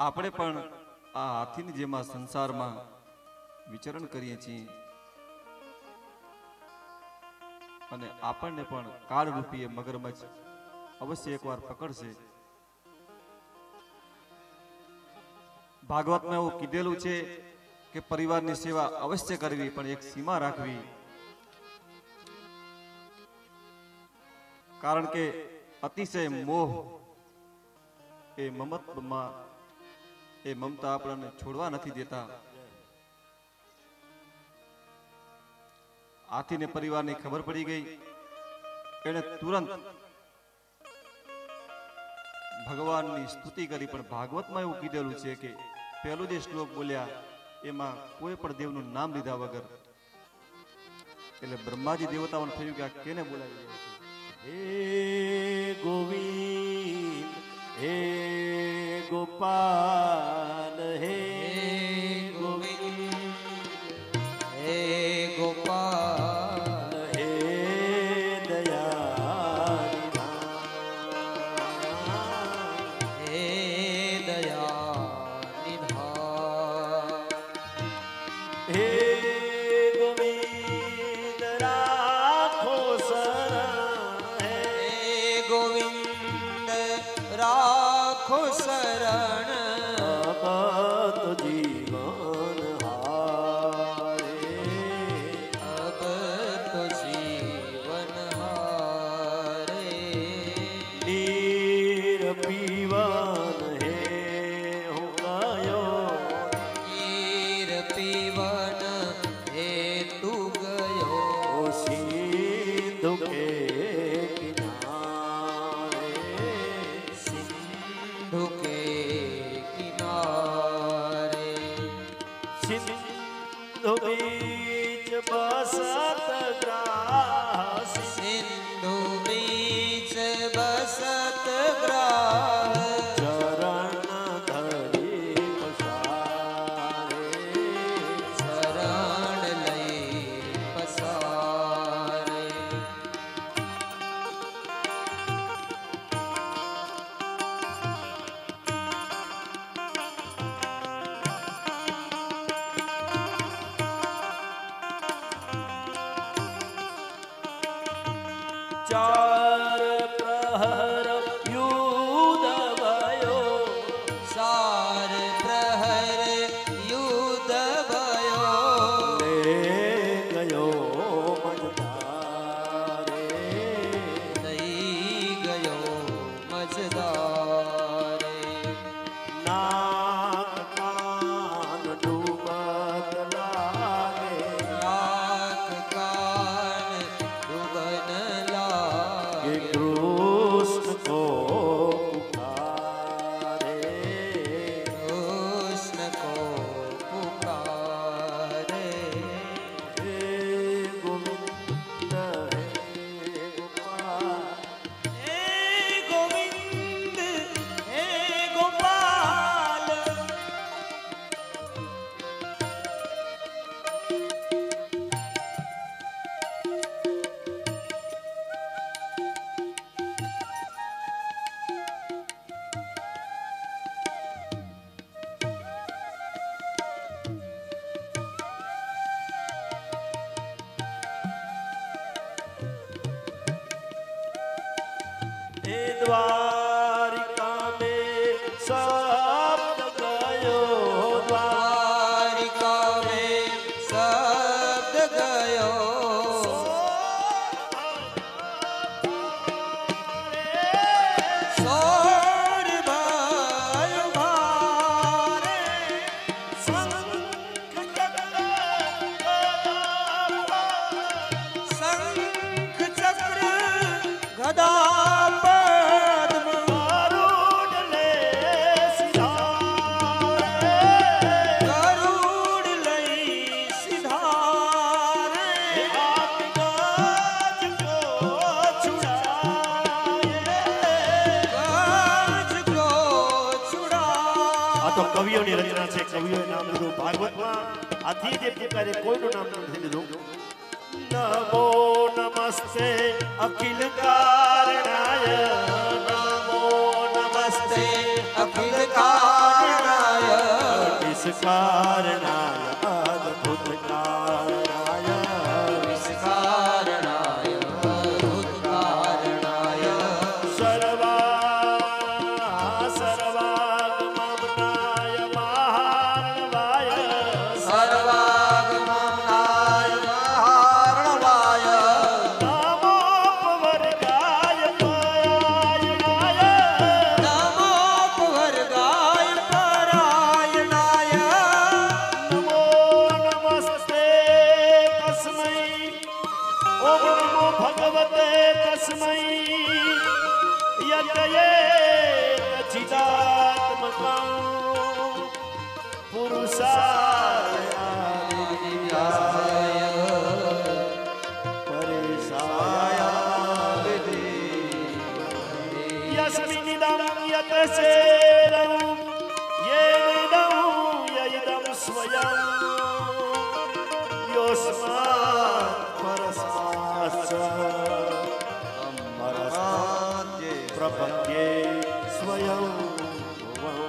આપણે પણ આ હાથીની જેમાં સંસારમાં વિચરણ કરીએ છીએ અને આપણને પણ કાળ રૂપીએ મગરમચ્છ અવશ્ય એકવાર પકડશે। ભાગવતમાં એવું કીધેલું છે કે પરિવારની સેવા અવશ્ય કરવી પણ એક સીમા રાખવી, કારણ કે અતિશય મોહ એ મમત્વમાં એ મમતા આપણને છોડવા નથી દેતા। હાથીને પરિવારની ખબર પડી ગઈ, એને તુરંત ભગવાનની સ્તુતિ કરી। પણ ભાગવતમાં એવું કીધેલું છે કે પહેલો જે શ્લોક બોલ્યા એમાં કોઈ પણ દેવનું નામ લીધા વગર, એટલે બ્રહ્માજી દેવતાઓને થયું કે આ કેને બોલાવી રહ્યા છે। હે ગોવિંદ હે ગોપાલ હે ગોવિંદ હે ગોપાલ હે દયાનિધાન હે દયાનિધાન હે ગોવિંદ રાખો શરણ હે ગોવિંદ રાખો શરણ અબ તો જીવન હારે અબ તો જીવન હારે નીર પીવન હે હું ગયો નીર પીવન હે તું ગયો સિંધુ કે सिंधु बीच बसत ग्रास सिंधु बीच बसत ग्रास चरण धरी पसारे चरण लई पसारे चार प्रहर युद्ध भयो चार प्रहर युद्ध भयो ले गयो मझधारे लई गयो मझधारे नाक कान डूबत लागे नाक कान डूबन कृष्ण को पुकारे कृष्ण को पुकारे हे गोविंद हे गोपाल हे गोविंद हे गोपाल द्वारिका में शब्द गयो द्वारिका में शब्द गयो सोर भयो भारे शंख चक्र गदा तो कवियों की रचना है। कवियों नाम लीधु भागवत में हाथी जे पुकारे कोईनु नाम नहीं लीधु। नमो नमस्ते अखिल कारणाय नमो नमस्ते अखिल कारणाय यस्मै यतये चिदात्मकं पुरुषाय आदित्याय परेशाय यस्मिन्निदं यतसेरं येदं यइदं स्वयं योऽस्मात् परस्माच्च प्रपद्ये स्वयं भुवं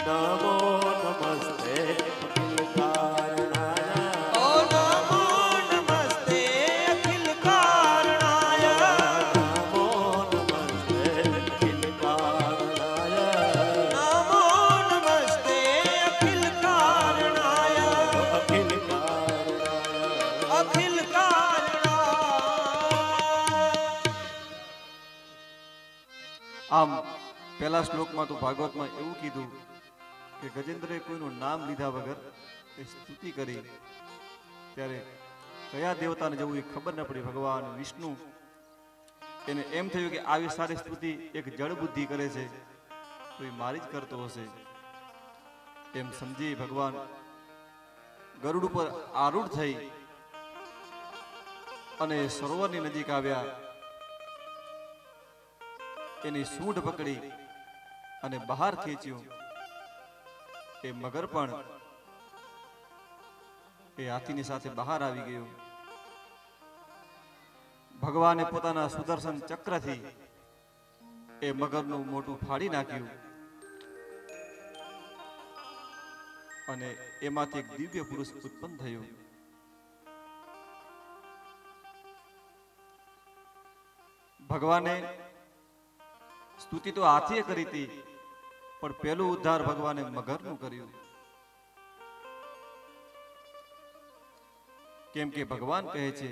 नमो नमस्ते अखिल कारणाय ओ नमो नमस्ते अखिल कारणाय नमो नमस्ते अखिल कारणाय नमो नमस्ते अखिल कारणाय अखिल कारणाय अखिल कारणा આમ પહેલા શ્લોકમાં તો ભાગવતમાં એવું કીધું કે ગજેન્દ્રએ કોઈનું નામ લીધા વગર એ સ્તુતિ કરી ત્યારે કયા દેવતાને જવું એ ખબર ન પડી. ભગવાન વિષ્ણુ એને એમ થયું કે આવી સારી સ્તુતિ એક જળ બુદ્ધિ કરે છે તો એ મારી જ કરતો હશે એમ સમજી ભગવાન ગરુડ ઉપર આરૂઢ થઈ અને સરોવરની નજીક આવ્યા. એની સૂંઢ પકડી અને બહાર ખેંચ્યું. એ મગર પણ એ હાથીની સાથે બહાર આવી ગયો. ભગવાને પોતાના સુદર્શન ચક્રથી એ મગરનું મોટું ફાડી નાખ્યું અને એમાંથી એક દિવ્ય પુરુષ ઉત્પન્ન થયું. ભગવાને સ્તુતિ તો હાથીએ કરી હતી પણ પેલું ઉદ્ધાર ભગવાને મગરનું કર્યું. કેમ કે ભગવાન કહે છે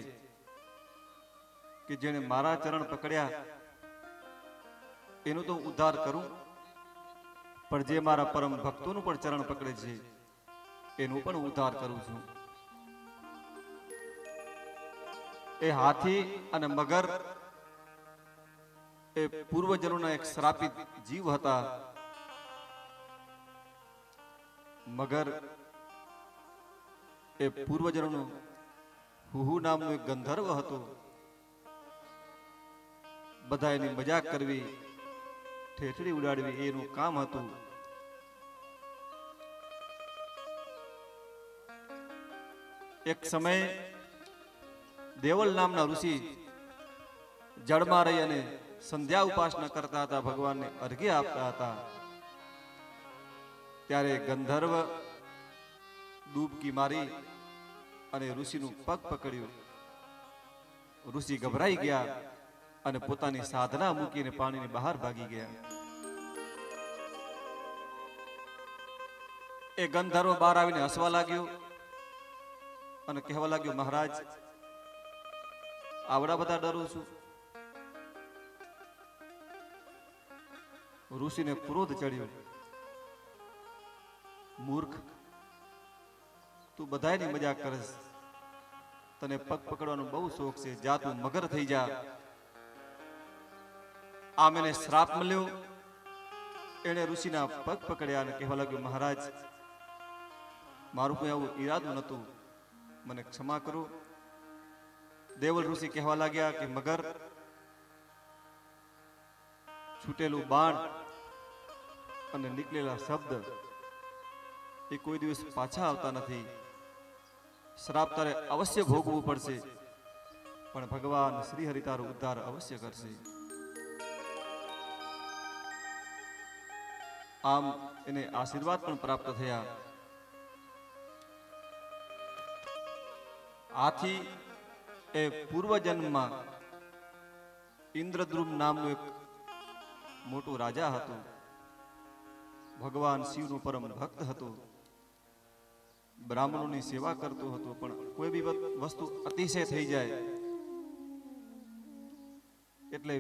કે જેણે મારા ચરણ પકડ્યા એનું તો ઉદ્ધાર કરું, પણ જે મારા પરમ ભક્તોનું પણ ચરણ પકડે છે એનું પણ ઉદ્ધાર કરું છું. એ હાથી અને મગર એ પૂર્વજનોના એક શ્રાપિત જીવ હતા. મગર એ પૂર્વજનોનું હુહુ નામનું એક ગંધર્વ હતો. બધા એની મજાક કરવી, ઠેઠડી ઉડાડવી એનું કામ હતું. એક સમયે દેવલ નામના ઋષિ જળમાં રહી અને સંધ્યા ઉપાસના કરતા હતા, ભગવાનને અર્ઘ્ય આપતા હતા. ત્યારે ગંધર્વ ડૂબકી મારી અને ઋષિનું પગ પકડ્યું. ઋષિ ગભરાઈ ગયા અને પોતાની સાધના મૂકીને પાણીની બહાર ભાગી ગયા. એ ગંધર્વ બહાર આવીને હસવા લાગ્યો અને કહેવા લાગ્યો, મહારાજ આવડા બધા ડરું છું. ઋષિને ક્રોધ ચડ્યો, મૂર્ખ, તું બધાયની મજાક કરસ, તને પગ પકડવાનો બહુ શોખ છે, જા તું મગર થઈ જા. આમ એને શ્રાપ મળ્યો. એને ઋષિના પગ પકડ્યા અને કહેવા લાગ્યો, મહારાજ મારું કોઈ આવું ઈરાદું નહોતું, મને ક્ષમા કરો. દેવલ ઋષિ કહેવા લાગ્યા કે મગર, છૂટેલું બાણ અને નીકળેલા શબ્દ એ કોઈ દિવસ પાછા આવતા નથી. શ્રાપ તારે અવશ્ય ભોગવવું પડશે, પણ ભગવાન શ્રી હરિ તારો ઉદ્ધાર અવશ્ય કરશે. આમ એને આશીર્વાદ પણ પ્રાપ્ત થયા. આથી એ પૂર્વજન્મમાં ઇન્દ્રદ્રુમ નામનું એક મોટું રાજા હતું. ભગવાન શિવનું પરમ ભક્ત હતો. બ્રાહ્મણોની સેવા કરતો હતો, પણ કોઈ બી વસ્તુ અતિશય થઈ જાય એટલે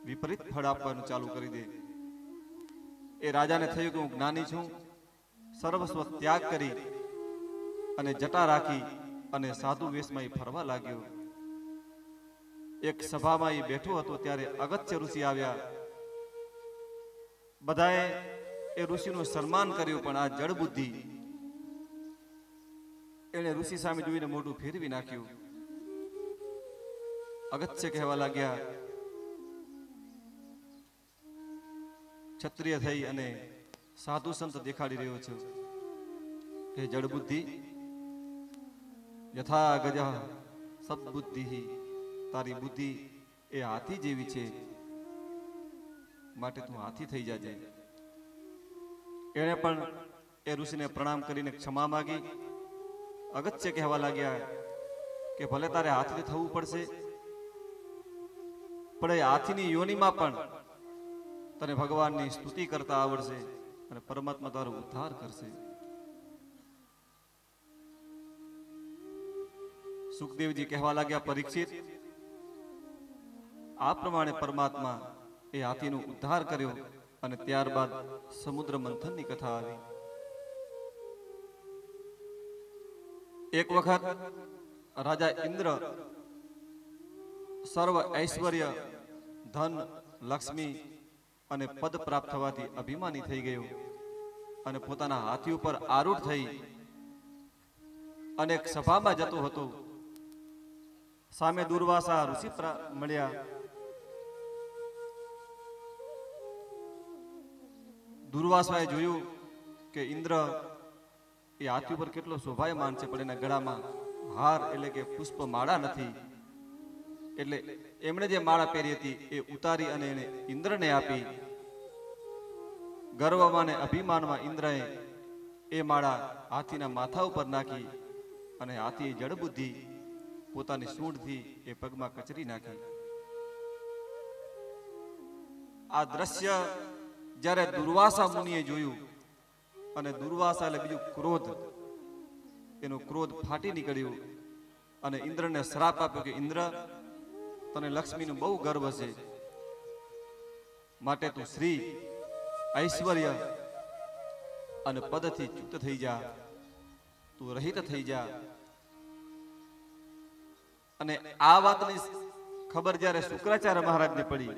વિપરીત ફળ આપવાનું ચાલુ કરી દે. એ રાજાને થયું કે હું જ્ઞાની છું, સર્વસ્વ ત્યાગ કરી અને જટા રાખી અને સાધુ વેશમાં એ ફરવા લાગ્યો. એક સભામાં એ બેઠો હતો ત્યારે અગત્ય ઋષિ આવ્યા. બધાએ એ ઋષિનું સન્માન કર્યું, પણ આ જડ બુદ્ધિ એને ઋષિ સામે જોઈને મોઢું ફેરવી નાખ્યું. અગત્ય કહેવા લાગ્યા, ક્ષત્રિય થઈ અને સાધુ સંત દેખાડી રહ્યો છે. હે જડ બુદ્ધિ, યથા ગજા સદબુદ્ધિ, તારી બુદ્ધિ એ હાથી જેવી છે, માટે તું હાથી થઈ જાજે. એણે પણ એ ઋષિને પ્રણામ કરીને ક્ષમા માગી. અગત્ય કહેવા લાગ્યા કે ભલે તારે હાથી થવું પડશે, પણ એ હાથીની યોનિમાં પણ તને ભગવાનની સ્તુતિ કરતા આવડશે અને પરમાત્મા તારો ઉદ્ધાર કરશે. સુખદેવજી કહેવા લાગ્યા, પરીક્ષિત, આ પ્રમાણે પરમાત્મા એ હાથીનો ઉદ્ધાર કર્યો અને ત્યારબાદ સમુદ્ર મંથનની કથા આવી. એક વખત રાજા ઇન્દ્ર સર્વ ઐશ્વર્ય, ધન, લક્ષ્મી અને પદ પ્રાપ્ત થવાથી અભિમાની થઈ ગયો અને પોતાના હાથી ઉપર આરૂઢ થઈ અનેક સભામાં જતો હતો. સામે દુર્વાસા ઋષિ મળ્યા. દુર્વાસાએ જોયું કે ઇન્દ્ર એ હાથી ઉપર કેટલો શોભાયમાન છે, પણ એના ગળામાં હાર એટલે કે પુષ્પ માળા નથી. એટલે એમણે જે માળા પહેરી હતી એ ઉતારી અને એને ઇન્દ્રને આપી. ગર્વમાં ને અભિમાનમાં ઇન્દ્રએ એ માળા હાથીના માથા ઉપર નાખી અને હાથી જડ બુદ્ધિ પોતાની સૂંઢથી એ પગમાં કચરી નાખી. આ દ્રશ્ય જ્યારે દુર્વાસા મુનિએ જોયું, અને દુર્વાસા એટલે બીજું ક્રોધ, એનો ક્રોધ ફાટી નીકળ્યો અને ઇન્દ્રને શ્રાપ આપ્યો કે ઇન્દ્ર, તને લક્ષ્મીનું બહુ ગર્વ છે, માટે તું શ્રી, ઐશ્વર્ય અને પદથી ચૂત થઈ જા, તું રહિત થઈ જા. અને આ વાતની ખબર જ્યારે શુક્રાચાર્ય મહારાજને પડી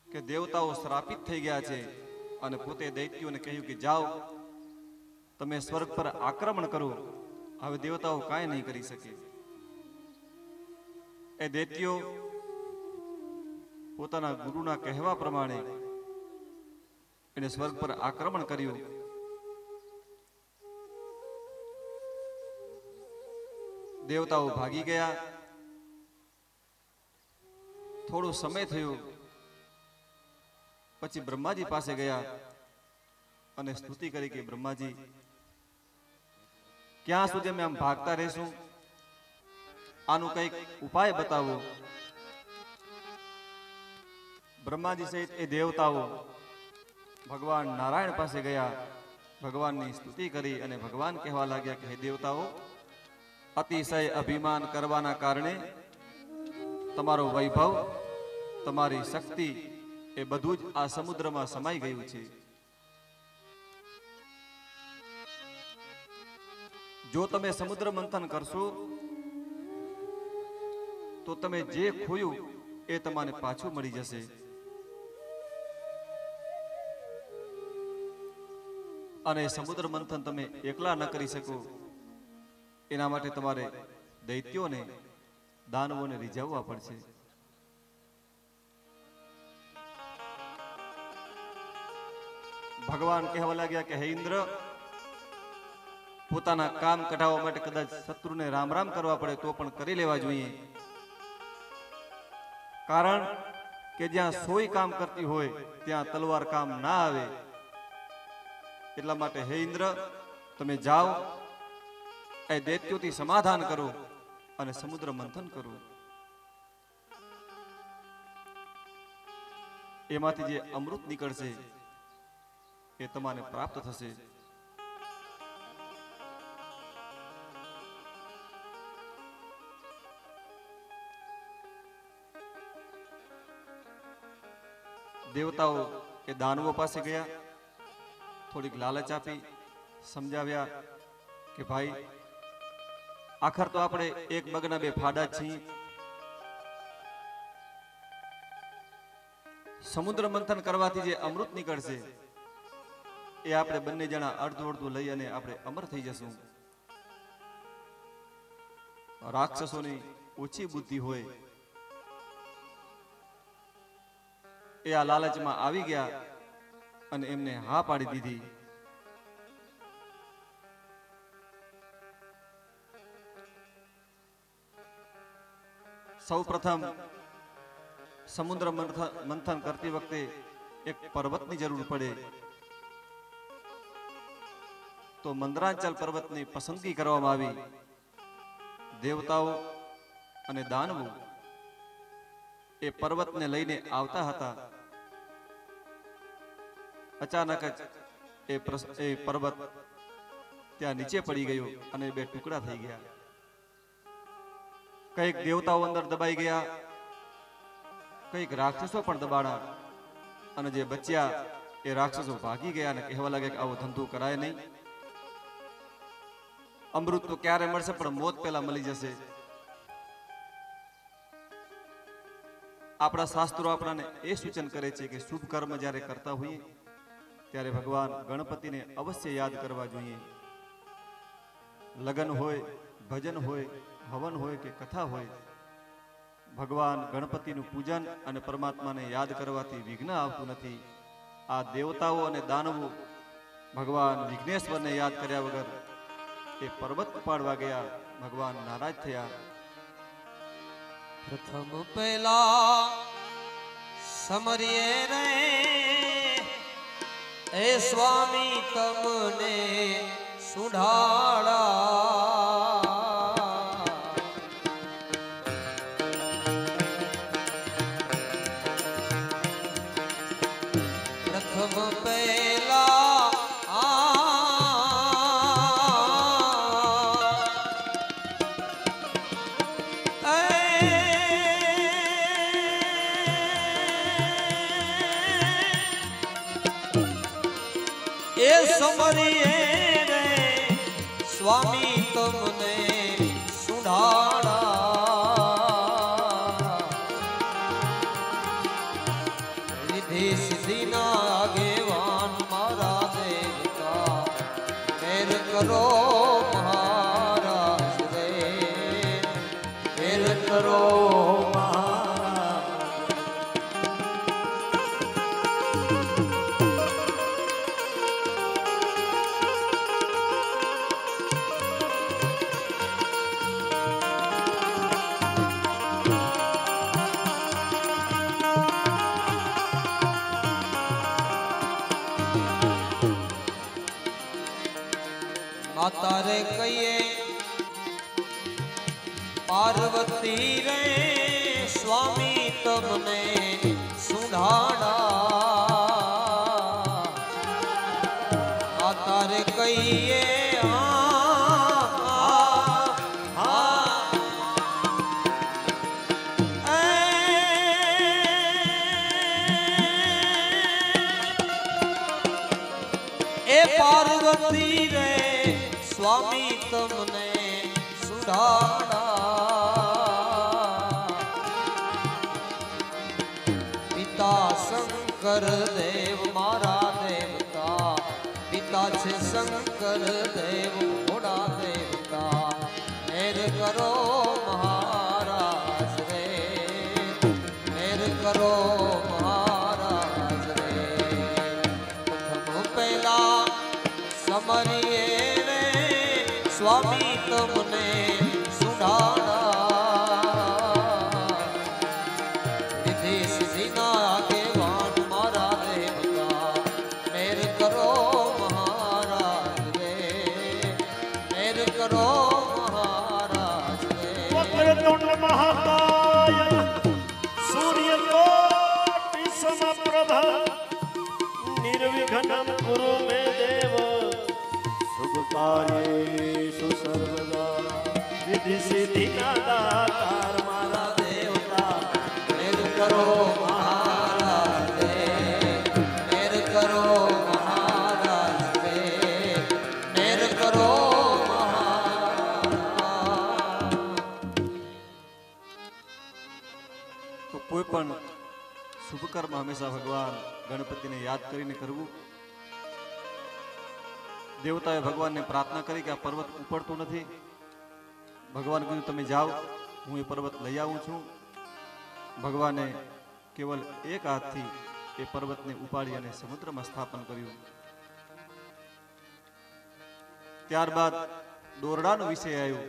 કે દેવતાઓ શ્રાપિત થઈ ગયા છે, અને પોતે દૈત્યોને કહ્યું કે જાઓ તમે સ્વર્ગ પર આક્રમણ કરો, હવે દેવતાઓ કાંઈ નહીં કરી શકે. એ દૈત્યો પોતાના ગુરુના કહેવા પ્રમાણે એને સ્વર્ગ પર આક્રમણ કર્યું. દેવતાઓ ભાગી ગયા. થોડો સમય થયો પછી બ્રહ્માજી પાસે ગયા અને સ્તુતિ કરી કે બ્રહ્માજી, ક્યાં સુધી અમે આમ ભાગતા રહેશું? આનું કંઈક ઉપાય બતાવો. બ્રહ્માજી સહિત એ દેવતાઓ ભગવાન નારાયણ પાસે ગયા, ભગવાનની સ્તુતિ કરી અને ભગવાન કહેવા લાગ્યા કે હે દેવતાઓ, અતિશય અભિમાન કરવાના કારણે તમારો વૈભવ, તમારી શક્તિ એ બધું જ આ સમુદ્રમાં સમાઈ ગયું છે. જો તમે સમુદ્ર મંથન કરશો તો તમે જે ખોયું એ તમને પાછું મળી જશે. અને સમુદ્ર મંથન તમે એકલા ન કરી શકો, એના માટે તમારે દૈત્યોને, દાનવોને રીઝવવા પડશે. ભગવાન કહેવા લાગ્યા કે હે ઇન્દ્ર, પોતાના કામ કઢાવવા માટે કદાચ શત્રુને રામ રામ કરવા પડે તો પણ કરી લેવા જોઈએ. કારણ કે જ્યાં સોય કામ કરતી હોય ત્યાં તલવાર કામ ના આવે. એટલા માટે હે ઇન્દ્ર, તમે જાઓ, એ દૈત્યોથી સમાધાન કરો અને સમુદ્ર મંથન કરો. એમાંથી જે અમૃત નીકળશે એ તમને પ્રાપ્ત થશે. દેવતાઓ એ દાનવો પાસે ગયા, થોડીક લાલચ આપી, સમજાવ્યા કે ભાઈ, આખર તો આપણે એક મગના બે ફાડા છીએ, સમુદ્ર મંથન કરવાથી જે અમૃત નીકળશે એ આપણે બંને જણા અડધું અડધું લઈ અને આપણે અમર થઈ જશું. રાક્ષસોની ઓછી બુદ્ધિ હોય એ આ લાલચમાં આવી ગયા અને એમને હા પાડી દીધી. સૌ પ્રથમ સમુદ્ર મંથન કરતી વખતે એક પર્વતની જરૂર પડે, તો મંદરાચલ પર્વતની પસંદગી કરવામાં આવી. દેવતાઓ અને દાનવો એ પર્વતને લઈને આવતા હતા. અચાનક જ એ પર્વત ત્યાં નીચે પડી ગયો અને બે ટુકડા થઈ ગયા. કઈક દેવતાઓ અંદર દબાઈ ગયા, કઈક રાક્ષસો પણ દબાણા, અને જે બચ્યા એ રાક્ષસો ભાગી ગયા અને કહેવા લાગ્યા કે આવો ધંધો કરાય નહીં. અમૃત તો ક્યારે મળશે, પણ મોત પહેલા મળી જશે. આપણા શાસ્ત્રો આપણને એ સૂચન કરે છે કે શુભ કર્મ જ્યારે કરતા હોઈએ ત્યારે ભગવાન ગણપતિને અવશ્ય યાદ કરવા જોઈએ. લગ્ન હોય, ભજન હોય, હવન હોય કે કથા હોય, ભગવાન ગણપતિનું પૂજન અને પરમાત્માને યાદ કરવાથી વિઘ્ન આવતું નથી. આ દેવતાઓ અને દાનવો ભગવાન વિઘ્નેશ્વરને યાદ કર્યા વગર એ પર્વત ઉપાડવા ગયા. ભગવાન નારાજ થયા. પ્રથમ પહેલા સમરીએ રે એ સ્વામી તમને સુઢાળા. પ્રથમ પહેલા એ સમરીએ રે સ્વામી તમને સુઢાળા. રિદ્ધિ સિદ્ધિના આગેવાન મારા દેવતા મેર કરો મહારાજ રે, મેર કરો માતા રે કહીએ પાર્વતી રે સ્વામી તમને સુઢાળા. માતા રે કહીએ એ પાર્વતી રે સ્વામી તમને સુઢાળા. પિતા શંકર દેવ મારા દેવતા, પિતા છે શંકર દેવ મોડા દેવતા, મેર કરો મહારાજ રે, મેર કરો મહારાજ રે. પ્રથમ પહેલા સમરીએ સ્વામી તમને સુઢાળા. રિદ્ધિ સિદ્ધિના આગેવાન મારા દેવતા મેર કરો મહારાજ રે, મેર કરો મહારાજ રે. વક્રતુંડ મહાકાય સૂર્યકોટિ સમપ્રભ નિર્વિઘ્નમ કુરુ મે દેવ કાર્યેષુ સર્વદા. રિદ્ધિ સિદ્ધિના દાતાર મારા દેવતા મેર કરો મહારાજ રે, મેર કરો મહારાજ રે, મેર કરો મહારાજ. તો કોઈ પણ શુભ કર્મ હંમેશા ભગવાન ગણપતિને યાદ કરીને કરવું. દેવતાએ ભગવાનને પ્રાર્થના કરી કે આ પર્વત ઉપડતો નથી. ભગવાન કીધું તમે જાઓ, હું એ પર્વત લઈ આવું છું. ભગવાને કેવલ એક હાથથી એ પર્વતને ઉપાડી અને સમુદ્રમાં સ્થાપન કર્યું. ત્યારબાદ દોરડાનો વિષય આવ્યો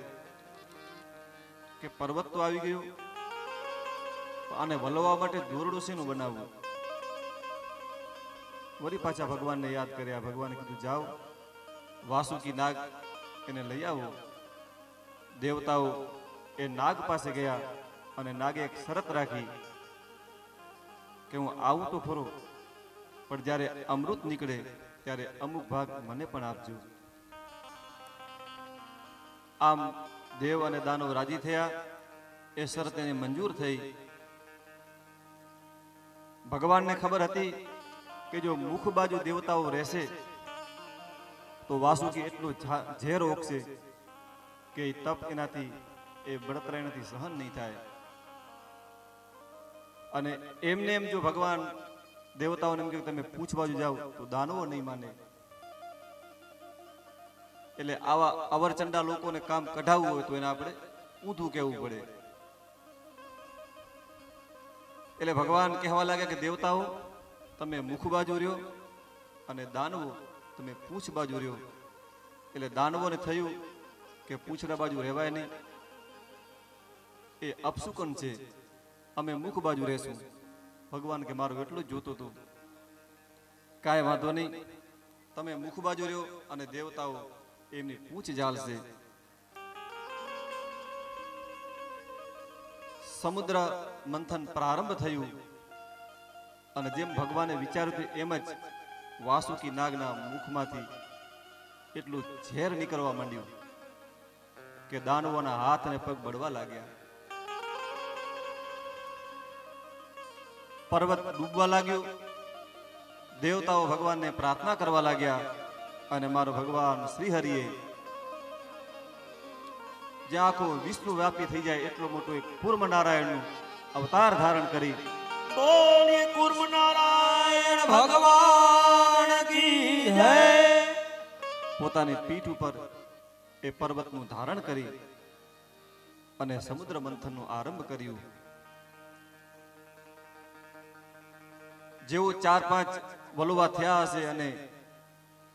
કે પર્વત તો આવી ગયો, આને વલવા માટે દોરડું શેનું બનાવવું. વળી પાછા ભગવાનને યાદ કર્યા. ભગવાને કીધું જાઓ, વાસુકી નાગ એને લઈ આવો. દેવતાઓ એ નાગ પાસે ગયા અને નાગે એક શરત રાખી કે હું આવું તો ખરો, પણ જ્યારે અમૃત નીકળે ત્યારે અમુક ભાગ મને પણ આપજો. આમ દેવ અને દાનવ રાજી થયા. એ શરત એને મંજૂર થઈ. ભગવાનને ખબર હતી કે જો મુખ બાજુ દેવતાઓ રહેશે તો વાસુકી એટલું ઝેર ઓકશે કે તપ એનાથી એ બળતરા એનાથી સહન નહીં થાય. અને એમને એમ જો ભગવાન દેવતાઓને એમ કે તમે પૂછ બાજુ જાઓ તો દાનવો નહીં માને. એટલે આવા અવરચંડા લોકોને કામ કઢાવવું હોય તો એને આપણે ઊંધું કહેવું પડે. એટલે ભગવાન કહેવા લાગ્યા કે દેવતાઓ તમે મુખ બાજુ રહ્યો અને દાનવો તમે પૂછ બાજુ રહ્યો. એટલે દાનવોને થયું કે પૂછડા બાજુ રહેવાય નહીં, એ અપશુકન છે, અમે મુખ બાજુ રહેશું. ભગવાન કે મારું એટલું જ જોતું હતું. કાંઈ વાંધો નહીં, તમે મુખ બાજુ રહ્યો અને દેવતાઓ એમની પૂછ ઝાલશે. સમુદ્ર મંથન પ્રારંભ થયું અને જેમ ભગવાને વિચાર્યું હતું એમ જ વાસુકી નાગના મુખમાંથી એટલું ઝેર નીકળવા માંડ્યું કે દાનવોના હાથ અને પગ બળવા લાગ્યા. પર્વત ડૂબવા લાગ્યો. દેવતાઓ ભગવાનને પ્રાર્થના કરવા લાગ્યા અને મારો ભગવાન શ્રીહરિએ જ્યાં આખો વિષ્ણુ વ્યાપી થઈ જાય એટલો મોટો એક કૂર્મ નારાયણનું અવતાર ધારણ કરી બોલીએ કુર્મ નારાયણ ભગવાન કી જય. પોતાની પીઠ ઉપર એ પર્વતનું ધારણ કરી અને સમુદ્ર મંથનનો આરંભ કર્યું. જેવો 4-5 વલોવા થયા હશે અને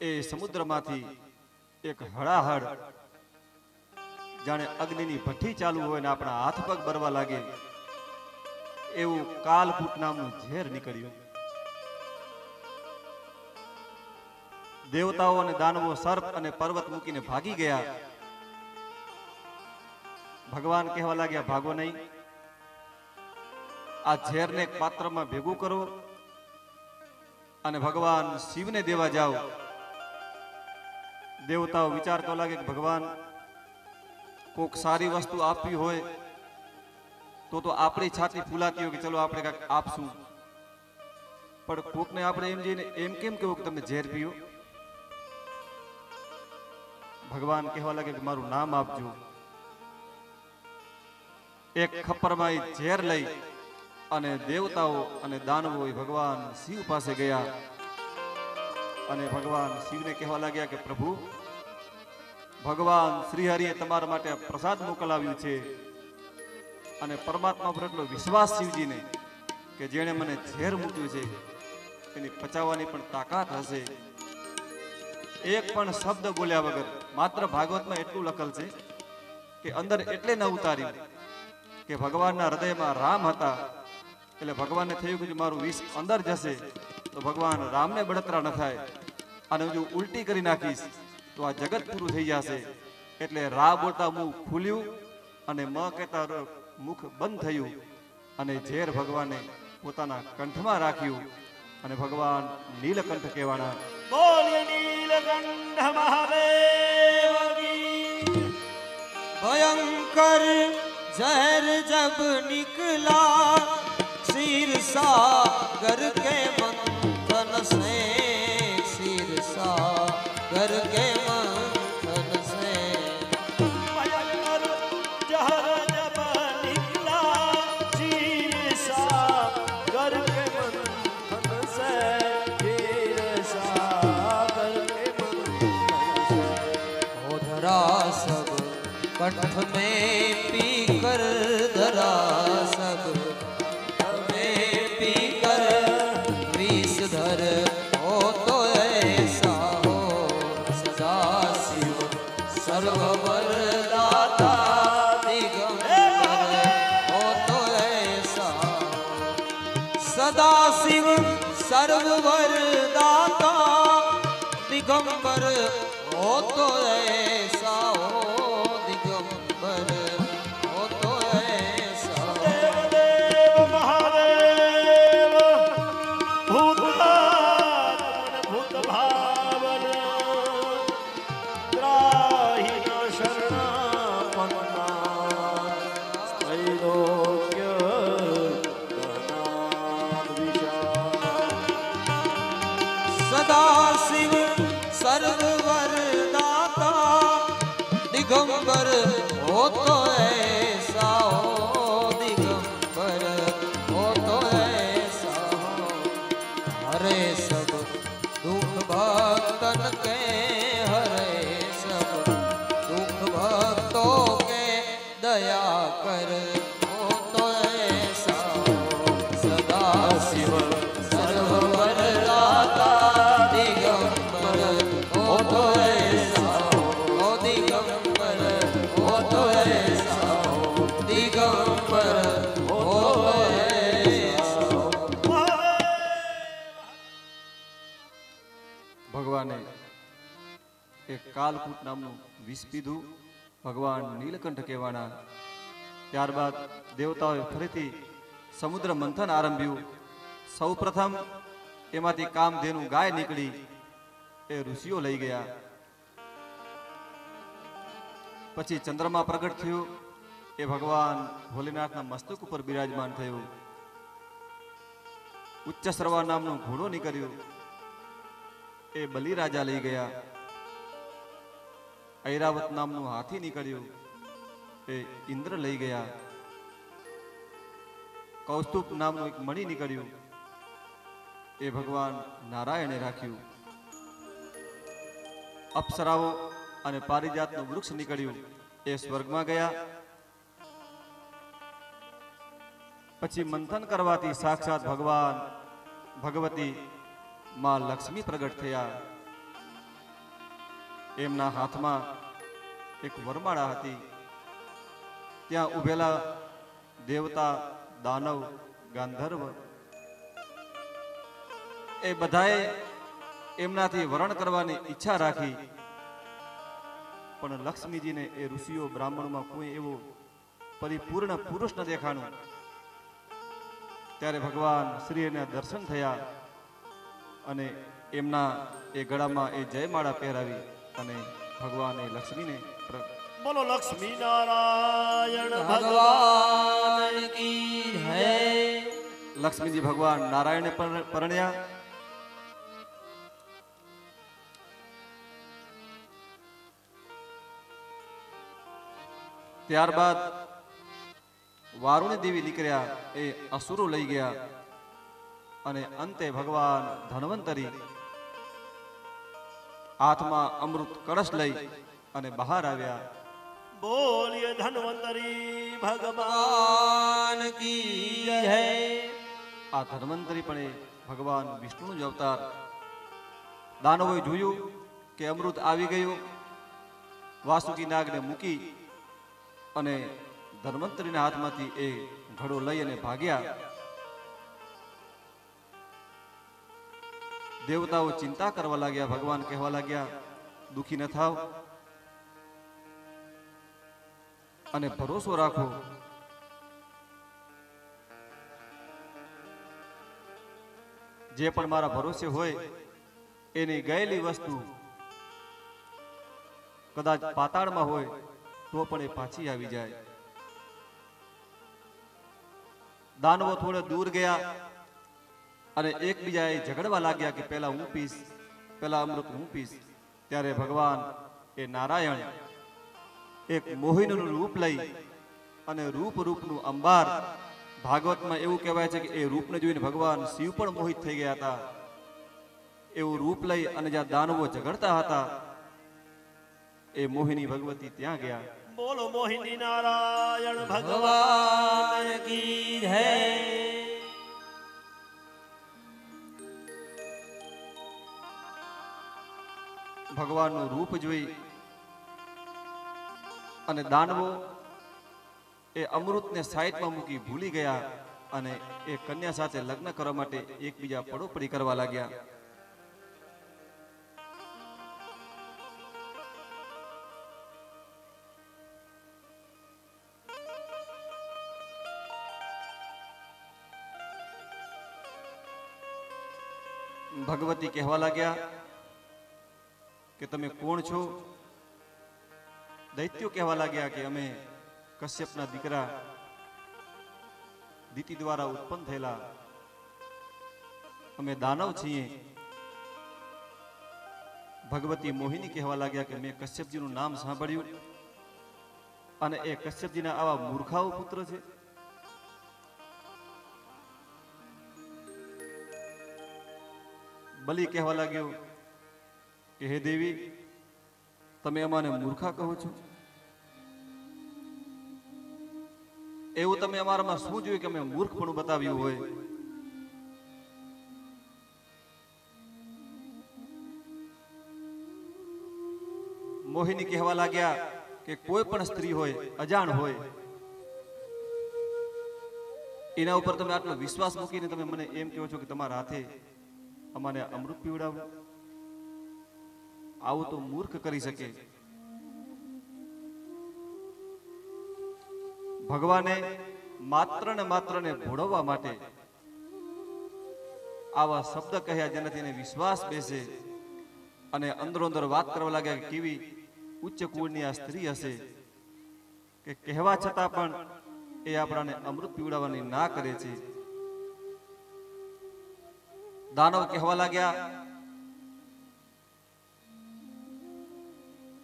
એ સમુદ્રમાંથી એક હળાહળ જાણે અગ્નિની ભઠ્ઠી ચાલુ હોય ને આપણા હાથ પગ બરવા લાગે એવું કાલકૂટ નામનું ઝેર નીકળ્યું. દેવતાઓ અને દાનવો સર્પ અને પર્વત મૂકીને ભાગી ગયા. ભગવાન કહેવા લાગ્યા ભાગો નહીં, આ ઝેરને એક પાત્રમાં ભેગું કરો અને ભગવાન શિવને દેવા જાઓ. દેવતાઓ વિચાર કરવા લાગે કે ભગવાન કોક સારી વસ્તુ આપવી હોય તો આપણી છાતી ફૂલાતી હોય કે ચલો આપણે કાંઈક આપશું, પણ કોકને આપણે એમ જઈને એમ કેમ કેવું કે તમે ઝેર પીઓ. ભગવાન કહેવા લાગે કે મારું નામ આપજો. એક ખપ્પરમાં એ ઝેર લઈ અને દેવતાઓ અને દાનવો ભગવાન શિવ પાસે ગયા અને ભગવાન શિવને કહેવા લાગ્યા કે પ્રભુ, ભગવાન શ્રીહરિએ તમારા માટે પ્રસાદ મોકલાવ્યું છે અને પરમાત્મા પર એટલો વિશ્વાસ શિવજીને કે જેણે મને ઝેર મૂક્યું છે એની પચાવવાની પણ તાકાત હશે. એક પણ શબ્દ બોલ્યા વગર, માત્ર ભાગવતમાં એટલું લખેલ છે કે અંદર એટલે ન ઉતાર્યું કે ભગવાનના હૃદયમાં રામ હતા. એટલે ભગવાનને થયું કે મારું વિષ અંદર જશે તો ભગવાન રામને બળતરા ન થાય અને જો ઉલટી કરી નાખીશ તો આ જગત પૂરું થઈ જશે. એટલે રા બોલતા મુખ ખુલ્યું અને મ કહેતા મુખ બંધ થયું અને ઝેર ભગવાને પોતાના કંઠમાં રાખ્યું અને ભગવાન નીલકંઠ કહેવાના. બોલીએ નીલકંઠ મહાદેવ કી. भयंकर जहर जब निकला क्षीर सागर के मंथन से, क्षीर सागर के मंथन से. भयंकर जहर जब निकला क्षीर सागर के कंठ में पी कर धरा सब में पी कर विषधर हो तो ऐसा हो सदा शिव सर्ववर दाता दिगंबर हो तो ऐसा सदा शिव सर्ववर दाता दिगंबर हो तो ऐसा हो दिगंबर हो तो ऐसा देव महादेव भूतात्मन भूत भावन त्राहि न शरणापन्ना त्रैलोक्य सदा शिव सर्ववर दाता दिगंबर हो तो ऐसा हो दिगंबर हो तो ऐसा हो हरे सब दुख भक्तन के हरे सब दुख भक्तों के दया कर हो तो ऐसा हो सदा शिव सर्ववर दाता दिगंबर हो तो ऐसा हो दिगंबर हो तो ऐसा हो दिगंबर हो तो ऐसा ભગવાને એક કાલકૂટ નામનું વિષ પીધું. ભગવાન નીલકંઠ કહેવાના. ત્યારબાદ દેવતાઓએ ફરીથી સમુદ્ર મંથન આરંભ્યું. સૌપ્રથમ એમાંથી કામધેનુ ગાય નીકળી, એ ઋષિઓ લઈ ગયા. પછી ચંદ્રમા પ્રગટ થયું, એ ભગવાન ભોલેનાથના મસ્તક ઉપર બિરાજમાન થયું. ઉચ્ચ શ્રવા નામનું ઘોડો નીકળ્યું, એ બલિરાજા લઈ ગયા. ઐરાવત નામનું હાથી નીકળ્યું, એ ઇન્દ્ર લઈ ગયા. કૌસ્તુભ નામનું એક મણિ નીકળ્યું, એ ભગવાન નારાયણે રાખ્યું. અપ્સરાઓ અને પારિજાતનું વૃક્ષ નીકળ્યું, એ સ્વર્ગમાં ગયા. પછી મંથન કરવાથી સાક્ષાત ભગવાન ભગવતી માં લક્ષ્મી પ્રગટ થયા. એમના હાથમાં એક વરમાળા હતી. ત્યાં ઉભેલા દેવતા, દાનવ, ગાંધર્વ એ બધાએ એમનાથી વરણ કરવાની ઈચ્છા રાખી, પણ લક્ષ્મીજીને એ ઋષિઓ બ્રાહ્મણમાં કોઈ એવો પરિપૂર્ણ પુરુષ ન દેખાણું. ત્યારે ભગવાન શ્રીના દર્શન થયા અને એમના એ ગળામાં એ જયમાળા પહેરાવી અને ભગવાને લક્ષ્મીને બોલો લક્ષ્મી નારાયણ ભગવાન કી હૈ. લક્ષ્મીજી ભગવાન નારાયણે પરણ્યા. ત્યારબાદ વારુણી દેવી નીકળ્યા, એ અસુરો લઈ ગયા અને અંતે ભગવાન ધન્વંતરી હાથમાં અમૃત કળશ લઈ અને બહાર આવ્યા. બોલીએ ધન્વંતરી ભગવાન ભગવાન કી હૈ. આ ધન્વંતરી પણ એ ભગવાન વિષ્ણુનું જ અવતાર. દાનવોએ જોયું કે અમૃત આવી ગયું, વાસુકી નાગને મૂકી અને ધન્વંતરીના હાથમાંથી એ ઘડો લઈ અને ભાગ્યા. દેવતાઓ ચિંતા કરવા લાગ્યા. ભગવાન કહેવા લાગ્યા, દુખી ન થાવ અને ભરોસો રાખો. જે પણ મારા ભરોસે હોય એની ગયેલી વસ્તુ કદાચ પાતાળમાં હોય તો પણ એ પાછી આવી જાય. દાનવો થોડે દૂર ગયા અને એકબીજાએ ઝઘડવા લાગ્યા કે પહેલા હું પીશ, પહેલા અમૃત હું પીશ. ત્યારે ભગવાન એ નારાયણ એક મોહિનીનું રૂપ લઈ અને રૂપનું અંબાર, ભાગવતમાં એવું કહેવાય છે કે એ રૂપને જોઈને ભગવાન શિવ પણ મોહિત થઈ ગયા હતા. એવું રૂપ લઈ અને જ્યાં દાનવો ઝઘડતા હતા એ મોહિની ભગવતી ત્યાં ગયા. બોલો મોહિની નારાયણ ભગવાન ભગવાન કી જય. ભગવાનનું રૂપ જોઈ અને દાનવો એ અમૃતને સાઈડમાં મૂકી ભૂલી ગયા અને એ કન્યા સાથે લગ્ન કરવા માટે એકબીજા પડોપડી કરવા લાગ્યા. ભગવતી કહેવા લાગ્યા કે તમે કોણ છો? દૈત્યો કહેવા લાગ્યા કે અમે કશ્યપના દીકરા દિતિ દ્વારા ઉત્પન્ન થયેલા અમે દાનવ છીએ. ભગવતી મોહિની કહેવા લાગ્યા કે મેં કશ્યપજીનું નામ સાંભળ્યું અને એ કશ્યપજીના આવા મૂર્ખાઓ પુત્ર છે. બલિ કહેવા લાગ્યો કે હે દેવી, તમે અમાને મૂર્ખા કહો છો? એવું તમે અમારામાં શું જોયું કે અમે મૂર્ખપણું બતાવ્યું હોય? મોહિની કહેવા લાગ્યા કે કોઈ પણ સ્ત્રી હોય, અજાણ હોય, એના ઉપર તમે આટલો વિશ્વાસ મૂકીને તમે મને એમ કહો છો કે તમારા હાથે અમારે અમૃત પીવડાવું? આવું તો મૂર્ખ કરી શકે. ભગવાને માત્ર ને ભોળવવા માટે આવા શબ્દ કહ્યા જેનાથી એને વિશ્વાસ બેસે અને અંદરો અંદર વાત કરવા લાગ્યા કે કેવી ઉચ્ચ કુળની આ સ્ત્રી હશે કે કહેવા છતાં પણ એ આપણાને અમૃત પીવડાવવાની ના કરે છે. દાનવ કહેવા લાગ્યા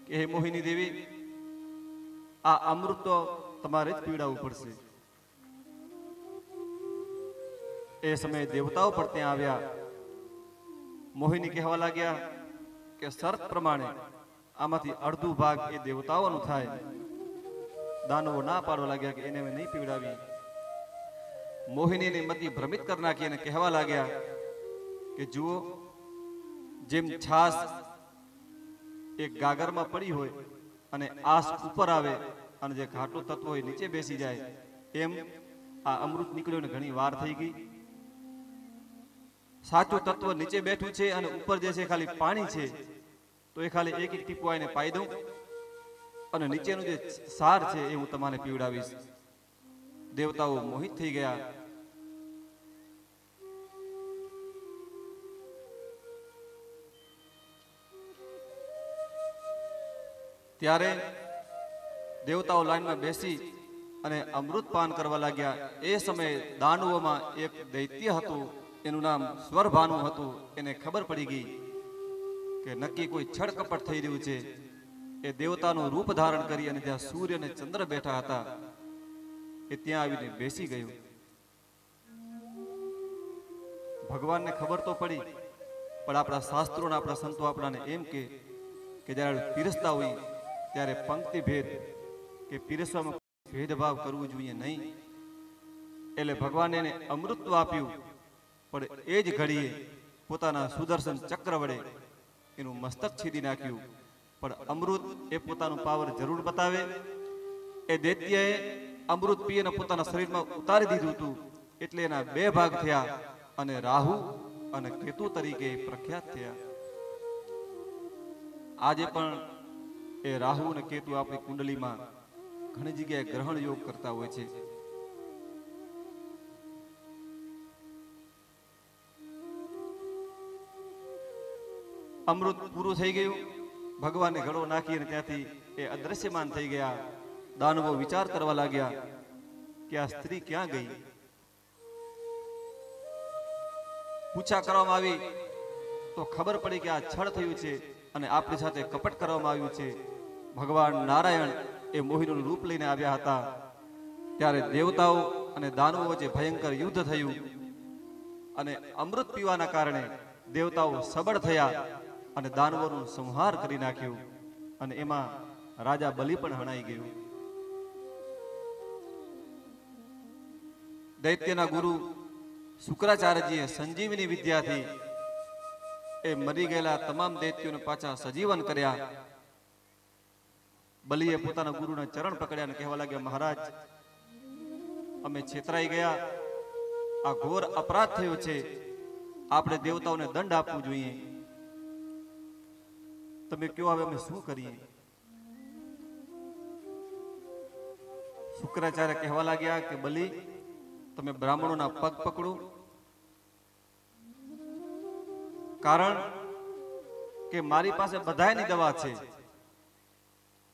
કે હે મોહિની દેવી, આ અમૃત તો તમારે જ પીવડાવવું પડશે. એ સમયે દેવતાઓ પણ ત્યાં આવ્યા. મોહિની કહેવા લાગ્યા કે શરત પ્રમાણે આમાંથી અડધું ભાગ એ દેવતાઓનું થાય. દાનવો ના પાડવા લાગ્યા કે એને અમે નહીં પીવડાવી. મોહિનીની મતિ ભ્રમિત કરી નાખી અને કહેવા લાગ્યા કે જુઓ, જેમ છાસ એક ગાગરમાં પડી હોય અને આસ ઉપર આવે અને જે ઘાટું તત્વ હોય નીચે બેસી જાય, એમ આ અમૃત નીકળ્યું ને ઘણી વાર થઈ ગઈ. સાચું તત્વ નીચે બેઠું છે અને ઉપર જે છે ખાલી પાણી છે, તો એ ખાલી એક એક ટીપું આવીને પાઈ દઉં અને નીચેનું જે સાર છે એ હું તમારે પીવડાવીશ. દેવતાઓ મોહિત થઈ ગયા. ત્યારે દેવતાઓ લાઈનમાં બેસી અને અમૃત પાન કરવા લાગ્યા. એ સમયે દાનવોમાં એક દૈત્ય હતું, એનું નામ સ્વરભાનુ હતું. એને ખબર પડી ગઈ કે નક્કી કોઈ છળકપટ થઈ રહ્યું છે. એ દેવતાનું રૂપ ધારણ કરી અને જ્યાં સૂર્ય અને ચંદ્ર બેઠા હતા એ ત્યાં આવીને બેસી ગયું. ભગવાનને ખબર તો પડી, પણ આપણા શાસ્ત્રો આપણા સંતો આપણાને એમ કે જ્યારે પીરસતા હોય ત્યારે પંક્તિ ભેદ કે પીરસવામાં ભેદભાવ કરવું જોઈએ નહીં. એટલે ભગવાને એને અમૃત આપ્યું, પણ એ જ ઘડીએ પોતાના સુદર્શન ચક્ર વડે એનું મસ્તક છીદી નાખ્યું. પણ અમૃત એ પોતાનું પાવર જરૂર બતાવે. એ દૈત્યએ અમૃત પીને પોતાના શરીરમાં ઉતારી દીધું હતું, એટલે એના બે ભાગ થયા અને રાહુ અને કેતુ તરીકે પ્રખ્યાત થયા. આજે પણ એ રાહુ અને કેતુ આપણી કુંડલીમાં ઘણી જગ્યાએ ગ્રહણ યોગ કરતા હોય છે. અમૃત પૂરું થઈ ગયું. ભગવાને ઘડો નાખી અને ત્યાંથી એ અદ્રશ્યમાન થઈ ગયા. દાનવો વિચાર કરવા લાગ્યા કે આ સ્ત્રી ક્યાં ગઈ. પૂછા કરવામાં આવી તો ખબર પડી કે આ છળ થયું છે અને આપણી સાથે કપટ કરવામાં આવ્યું છે. ભગવાન નારાયણ એ મોહિનીનું રૂપ લઈને આવ્યા હતા. ત્યારે દેવતાઓ અને દાનવો વચ્ચે ભયંકર યુદ્ધ થયું અને અમૃત પીવાના કારણે દેવતાઓ સબળ થયા અને દાનવોનું સંહાર કરી નાખ્યું. અને એમાં રાજા બલિ પણ હણાઈ ગયો. દૈત્યના ગુરુ શુક્રાચાર્યજીએ સંજીવની વિદ્યાથી એ મરી ગયેલા તમામ દૈત્યોને પાછા સજીવન કર્યા. બલિએ પોતાના ગુરુના ચરણ પકડ્યા અને કહેવા લાગ્યા, મહારાજ, અમે છેતરાઈ ગયા, આ ઘોર અપરાધ થયો છે, આપણે દેવતાઓને દંડ આપવું જોઈએ, તમે કયો હવે અમે શું કરીએ? શુક્રાચાર્ય કહેવા લાગ્યા કે બલિ, તમે બ્રાહ્મણોના પગ પકડો, કારણ કે મારી પાસે બધાયની દવા છે,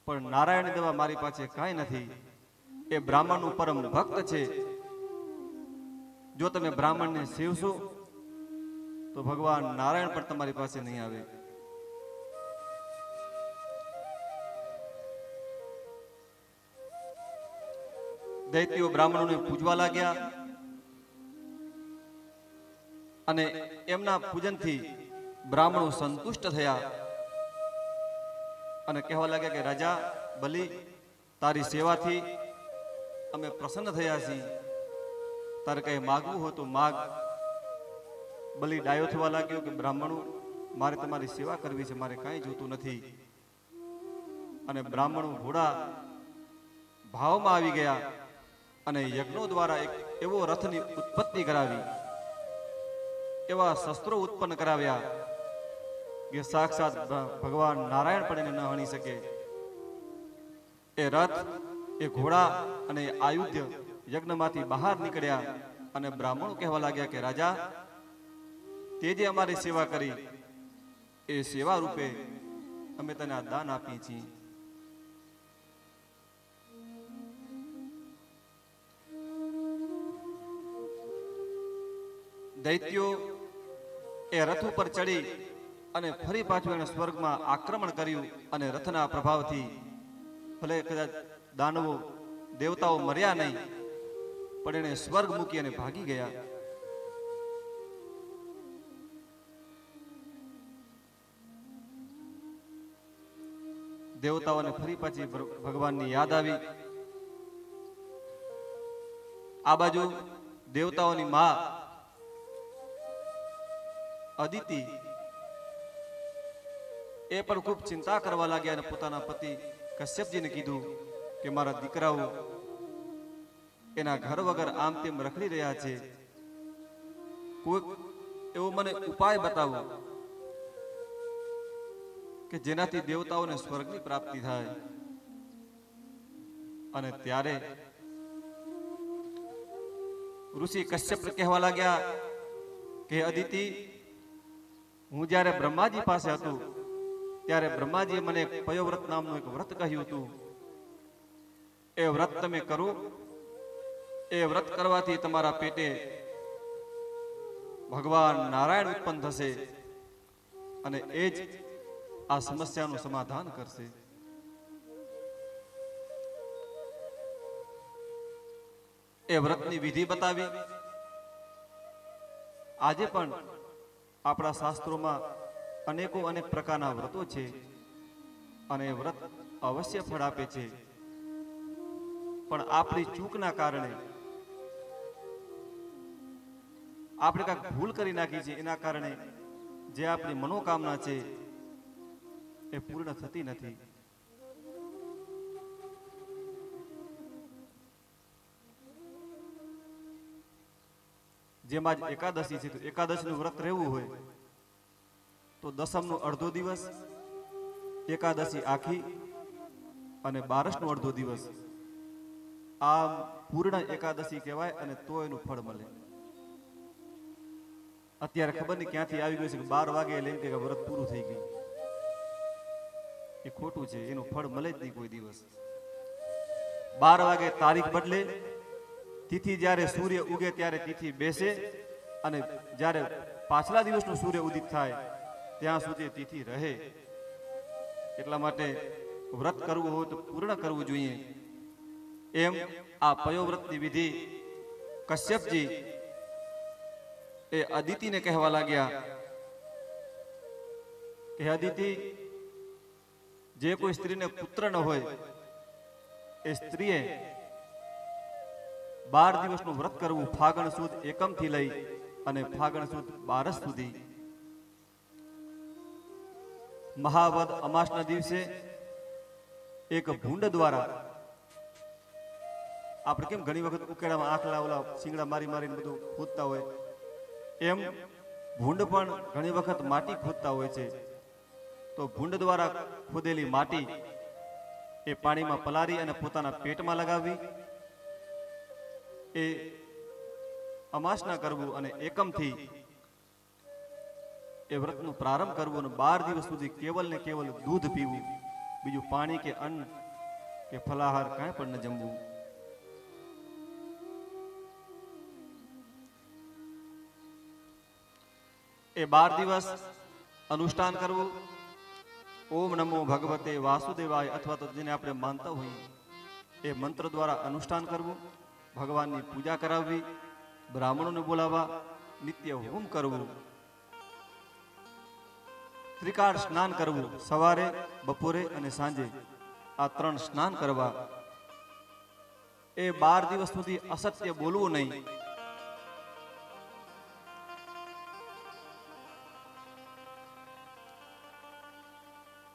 પણ નારાયણની દવા મારી પાસે કાંઈ નથી. એ બ્રાહ્મણનું પરમ ભક્ત છે, જો તમે બ્રાહ્મણને સેવશો તો ભગવાન નારાયણ પણ તમારી પાસે નહીં આવે. દૈત્યો બ્રાહ્મણોને પૂજવા લાગ્યા અને એમના પૂજનથી બ્રાહ્મણો સંતુષ્ટ થયા અને કહેવા લાગ્યા કે રાજા બલિ, તારી સેવાથી અમે પ્રસન્ન થયા છીએ, તારે કઈ માગવું હોય તો માગ. બલિ ડાયો થવા લાગ્યો કે બ્રાહ્મણો, મારે તમારી સેવા કરવી છે, મારે કાંઈ જોતું નથી. અને બ્રાહ્મણો ઘોડા ભાવમાં આવી ગયા અને યજ્ઞો દ્વારા એક એવો રથની ઉત્પત્તિ કરાવી, એવા શસ્ત્રો ઉત્પન્ન કરાવ્યા કે સાક્ષાત ભગવાન નારાયણ પણ એને ન હણી શકે. એ રથ, એ ઘોડા અને આયુધ યજ્ઞમાંથી બહાર નીકળ્યા અને બ્રાહ્મણો કહેવા લાગ્યા કે રાજા, તે જે અમારી સેવા કરી એ સેવા રૂપે અમે તને આ દાન આપીએ છીએ. દૈત્યો એ રથ ઉપર ચડી અને ફરી પાછું એને સ્વર્ગમાં આક્રમણ કર્યું અને રથના પ્રભાવથી ભલે કદાચ દાનવો દેવતાઓ મર્યા નહીં, પણ એને સ્વર્ગ મૂકી અને ભાગી ગયા. દેવતાઓને ફરી પાછી ભગવાનની યાદ આવી. આ બાજુ દેવતાઓની માં અદિતિ એ પણ ખૂબ ચિંતા કરવા લાગ્યા અને પોતાના પતિ કશ્યપજીને કીધું કે મારા દીકરાઓ એના ઘર વગર આમ તેમ રખડી રહ્યા છે, કોઈક એવો મને ઉપાય બતાવો કે જેનાથી દેવતાઓને સ્વર્ગની પ્રાપ્તિ થાય. અને ત્યારે ઋષિ કશ્યપ કહેવા લાગ્યા કે અદિતિ, હું જ્યારે બ્રહ્માજી પાસે હતો ત્યારે બ્રહ્માજીએ મને પયોવ્રત નામનું એક વ્રત કહ્યું હતું. એ વ્રત તમે કરો, એ વ્રત કરવાથી તમારા પેટે ભગવાન નારાયણ ઉત્પન્ન થશે અને એ જ આ સમસ્યાનું સમાધાન કરશે. એ વ્રતની વિધિ બતાવી. આજે પણ આપણા શાસ્ત્રોમાં અનેક પ્રકારના વ્રતો છે અને એ વ્રત અવશ્ય ફળ આપે છે, પણ આપણી ચૂકના કારણે આપણે કાંઈક ભૂલ કરી નાખી છે, એના કારણે જે આપણી મનોકામના છે એ પૂર્ણ થતી નથી. જેમાં જ એકાદશી છે, તો એકાદશીનું વ્રત રહેવું હોય તો દસમનો અડધો દિવસ, એકાદશી આખી અને બારસનો અડધો દિવસ, આ પૂર્ણ એકાદશી કહેવાય અને તો એનું ફળ મળે. અત્યારે ખબર નહીં ક્યાંથી આવી ગયું છે કે 12 વાગે લઈને કે વ્રત પૂરું થઈ ગયું. એ ખોટું છે, એનું ફળ મળે જ નહીં કોઈ દિવસ. 12 વાગે તારીખ બદલે, તિથિ જ્યારે સૂર્ય ઉગે ત્યારે તિથિ બેસે અને જ્યારે પાછલા દિવસનું સૂર્ય ઉદિત થાય ત્યાં સુધી તિથિ રહે. એટલા માટે વ્રત કરવું હોય તો પૂર્ણ કરવું જોઈએ. એમ આ પયોવ્રતની વિધિ કશ્યપજી એ અદિતિને કહેવા લાગ્યા કે અદિતિ, જે કોઈ સ્ત્રીને પુત્ર ન હોય એ સ્ત્રીએ 12 દિવસનું વ્રત કરવું, ફાગણ સુદ એકમથી લઈ અને ફાગણ સુદ 12 સુધી. મહાવદ અમાસના દિવસે એક ભૂંડ દ્વારા, આપણે કેમ ઘણી વખત ઉકેડામાં આંખલા ઓલા શીંગડા મારી મારીને બધું ખોદતા હોય, એમ ભૂંડ પણ ઘણી વખત માટી ખોદતા હોય છે. તો ભૂંડ દ્વારા ખોદેલી માટી એ પાણીમાં પલાળી અને પોતાના પેટમાં લગાવવી, એ અમાસના કરવું અને એકમથી એ વ્રતનું પ્રારંભ કરવું અને 12 દિવસ સુધી કેવલ ને કેવલ દૂધ પીવું, બીજું પાણી કે અન્ન કે ફલાહાર કાંઈ પણ ન જમવું. એ 12 દિવસ અનુષ્ઠાન કરવું. ઓમ નમો ભગવતે વાસુદેવાય અથવા તો જેને આપણે માનતા હોઈએ એ મંત્ર દ્વારા અનુષ્ઠાન કરવું, ભગવાનની પૂજા કરાવવી, બ્રાહ્મણોને બોલાવવા, નિત્ય હોમ કરવું, ત્રિકાળ સ્નાન કરવું, સવારે, બપોરે અને સાંજે આ 3 સ્નાન કરવા. એ 12 દિવસ સુધી અસત્ય બોલવું નહીં.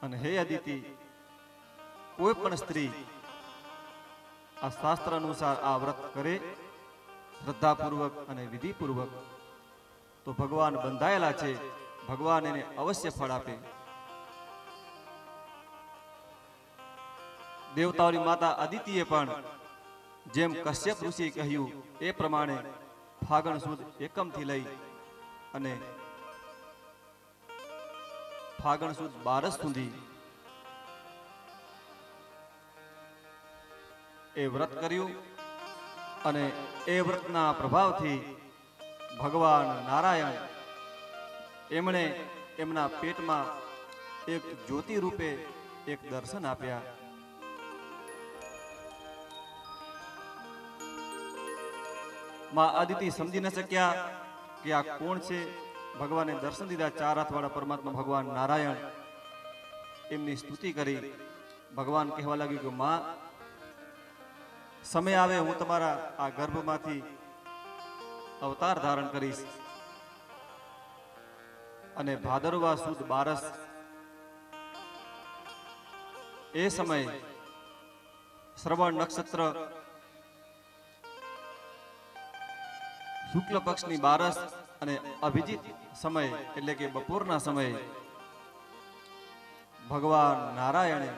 અને હે અદિતિ, કોઈ પણ સ્ત્રી આ શાસ્ત્ર અનુસાર આ વ્રત કરે શ્રદ્ધાપૂર્વક અને વિધિપૂર્વક, તો ભગવાન બંધાયેલા છે, ભગવાન એને અવશ્ય ફળ આપે. દેવતાઓની માતા અદિતિએ પણ જેમ કશ્યપ ઋષિ કહ્યું એ પ્રમાણે ફાગણ સુદ એકમથી લઈ અને ફાગણ સુદ 12 સુધી એ વ્રત કર્યું. અને એ વ્રતના પ્રભાવથી ભગવાન નારાયણ એમણે એમના પેટમાં એક જ્યોતિ રૂપે એક દર્શન આપ્યા. માં અદિતિ સમજી ન શક્યા કે આ કોણ છે. ભગવાને દર્શન દીધા. 4 હાથવાળા પરમાત્મા ભગવાન નારાયણ એમની સ્તુતિ કરી. ભગવાન કહેવા લાગ્યું કે માં, સમય આવે હું તમારા આ ગર્ભમાંથી અવતાર ધારણ કરીશ અને ભાદરવા સુદ 12 એ સમય શ્રવણ નક્ષત્ર શુક્લ પક્ષની 12 અને અભિજીત સમય એટલે કે બપોરના સમયે ભગવાન નારાયણે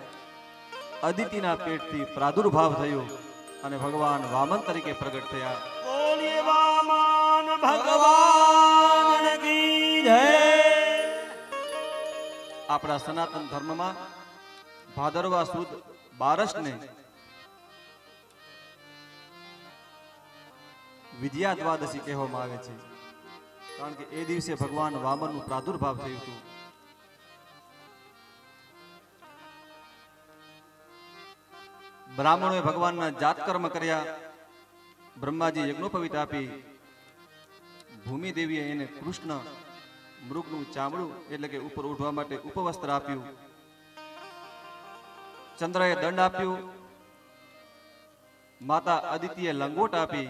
અદિતિના પેટથી પ્રાદુર્ભાવ થયો અને ભગવાન વામન તરીકે પ્રગટ થયા. બોલીએ વામન ભગવાન કી જય. આપણા સનાતન ધર્મમાં ભાદરવા સુદ 12 ને વિજયા દ્વાદશી કહેવામાં આવે છે, કારણ કે એ દિવસે ભગવાન વામનનું પ્રાદુર્ભાવ થયું હતું. બ્રાહ્મણોએ ભગવાનના જાતકર્મ કર્યા. બ્રહ્માજી યજ્ઞોપવિત આપી. ભૂમિ દેવીએ એને કૃષ્ણ મૃગનું ચામડું એટલે કે ઉપર ઉઠવા માટે ઉપવસ્ત્ર આપ્યું. ચંદ્રએ દંડ આપ્યું. માતા અદિતિએ લંગોટ આપી.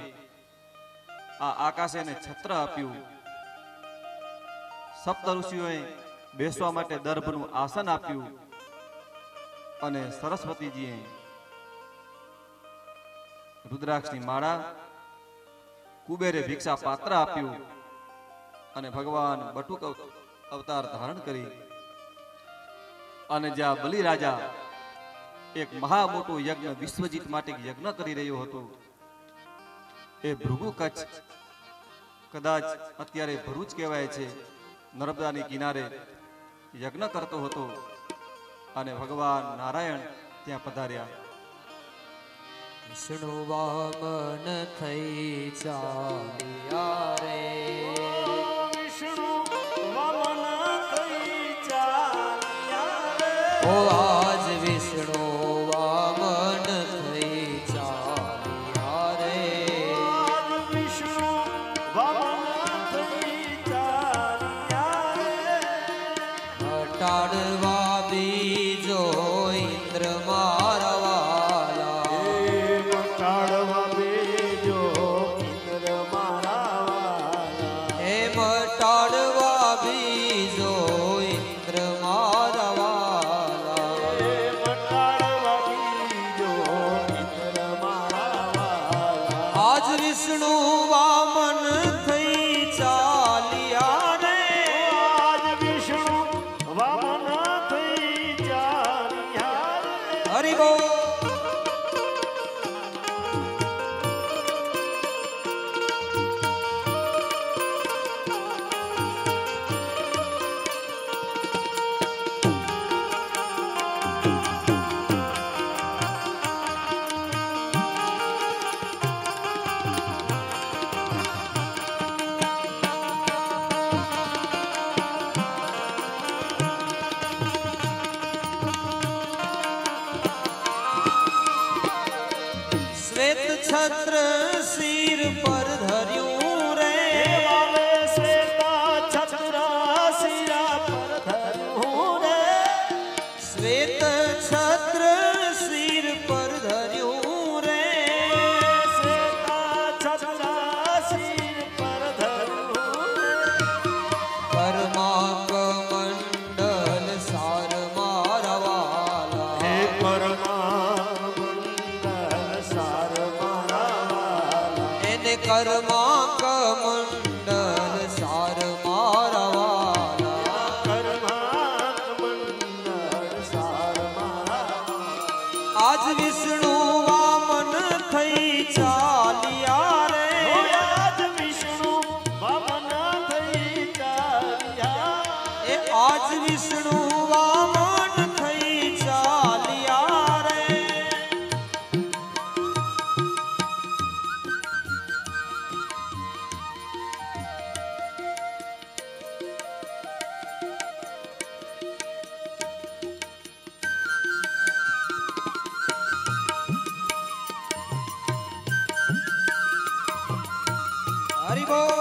આ આકાશે એને છત્ર આપ્યું. સપ્ત ઋષિઓએ બેસવા માટે દર્ભનું આસન આપ્યું. અને સરસ્વતીજીએ રુદ્રાક્ષની માળા, કુબેરે ભિક્ષા પાત્ર આપ્યું. અને ભગવાન બટુક અવતાર ધારણ કરી. અને જ્યાં બલિરાજા એક મહા મોટો યજ્ઞ વિશ્વજીત માટે યજ્ઞ કરી રહ્યો હતો, એ ભૃગુ કચ્છ કદાચ અત્યારે ભરૂચ કહેવાય છે, નર્મદાની કિનારે યજ્ઞ કરતો હતો. અને ભગવાન નારાયણ ત્યાં પધાર્યા. વિષ્ણુ વામન થઈ ચાલ્યા રે, વિષ્ણુ વામન થઈ ચાલ્યા રે. ઓ આજ વિષ્ણુ વામન થઈ ચાલ્યા રે, આજ વિષ્ણુ વામન થઈ ચાલ્યા રે. હટાડવા બીજો મટાડવા બીજો ઇન્દ્ર મારા વાલા. મટાડવા બીજો ઇન્દ્ર મારા વાલા. આજ વિષ્ણુ વામન થઈ ચાલ્યા રે. આજ વિષ્ણુ વામન થઈ ચાલ્યા રે. હરિ બોલ. શ્વેત છત્ર શિર પર ધર્યું રે. વાલે શ્વેતા છત્ર શિરા પર ધર્યું રે. શ્વેત છત્ર શિર પર ધર્યું રે. શ્વેતા છત્ર શિર પર ધર્યું રે. કર્મા કમંડલ સાર મારા વાલા. હે પરમાનંદ સાર મારા વાલા. એને કર્મા કમંડલ સાર મારા વાલા. પરમાનંદ સાર મારા વાલા. આજ વિષ્ણુ વામન થઈ ચાલ્યા રે. આજ વિષ્ણુ વામન થઈ ચાલ્યા. એ આજ વિષ્ણુ વામન થઈ ચાલ્યા રે. હરિ બોલ.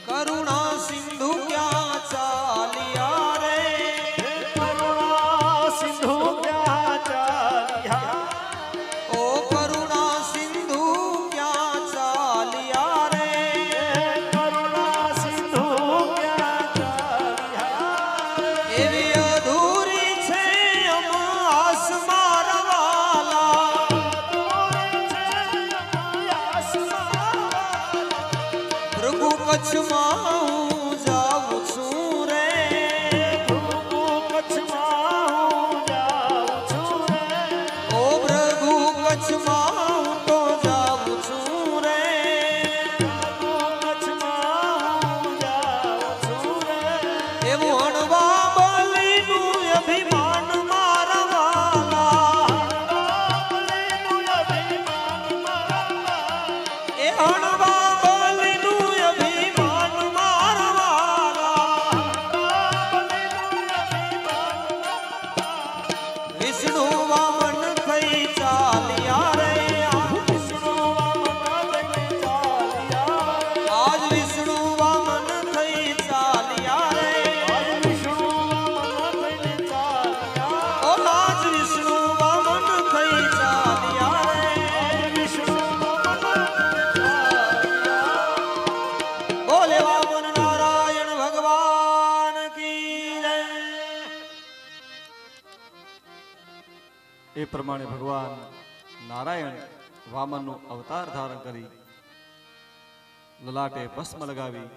કરુણા સિંધુ ક્યાં ચાલ્યા રે. કરુણા સિંધુ ક્યાં ચાલ્યા. ઓ કરુણા સિંધુ ક્યાં ચાલ્યા રે. કરુણા સિંધુ ક્યાં ચાલ્યા. એવી અધૂરી છે અમાસ મારા વાલા. ભૃગુ કચ્છમાં હું જાઉં છું રે. ઓ ભૃગુ કચ્છમાં હું તો જાઉં છું રે. એવું હણવા બલીનું અભિમાન મારા વાલા. એ હણવા બલીનું અભિમાન મારા વાલા. વિષ્ણુ વામન થઈ ચાલ્યા રે. આજ વિષ્ણુ વામન થઈ ચાલ્યા રે. ઓ આજ વિષ્ણુ વામન થઈ ચાલ્યા રે. બોલે વામન નારાયણ ભગવાન કી જય. એ પ્રમાણે ભગવાન નારાયણ વામનનો અવતાર ધારણ કરી લલાટે ભસ્મ લગાવી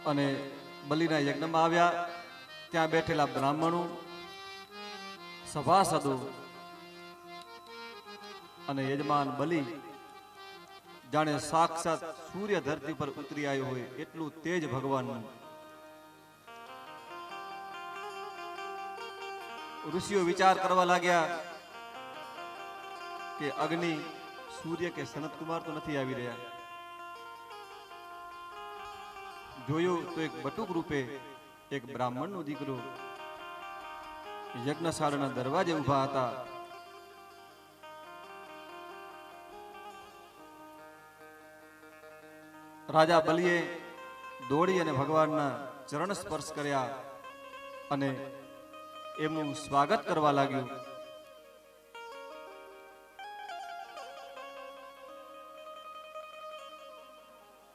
અને બલિના યજ્ઞમાં આવ્યા. ત્યાં બેઠેલા બ્રાહ્મણો, સભાસદો અને યજમાન બલિ જાણે સાક્ષાત સૂર્ય ધરતી પર ઉતરી આવ્યો હોય એટલું તેજ ભગવાનનું. ઋષિઓ વિચાર કરવા લાગ્યા કે અગ્નિ, સૂર્ય કે સનત કુમાર તો નથી આવી રહ્યા, જોયું તો એક બટુક રૂપે એક બ્રાહ્મણનો દીકરો યજ્ઞશાળાના દરવાજે ઊભા હતા. રાજા બલિએ દોડી અને ભગવાનના ચરણ સ્પર્શ કર્યા અને એમનું સ્વાગત કરવા લાગ્યું.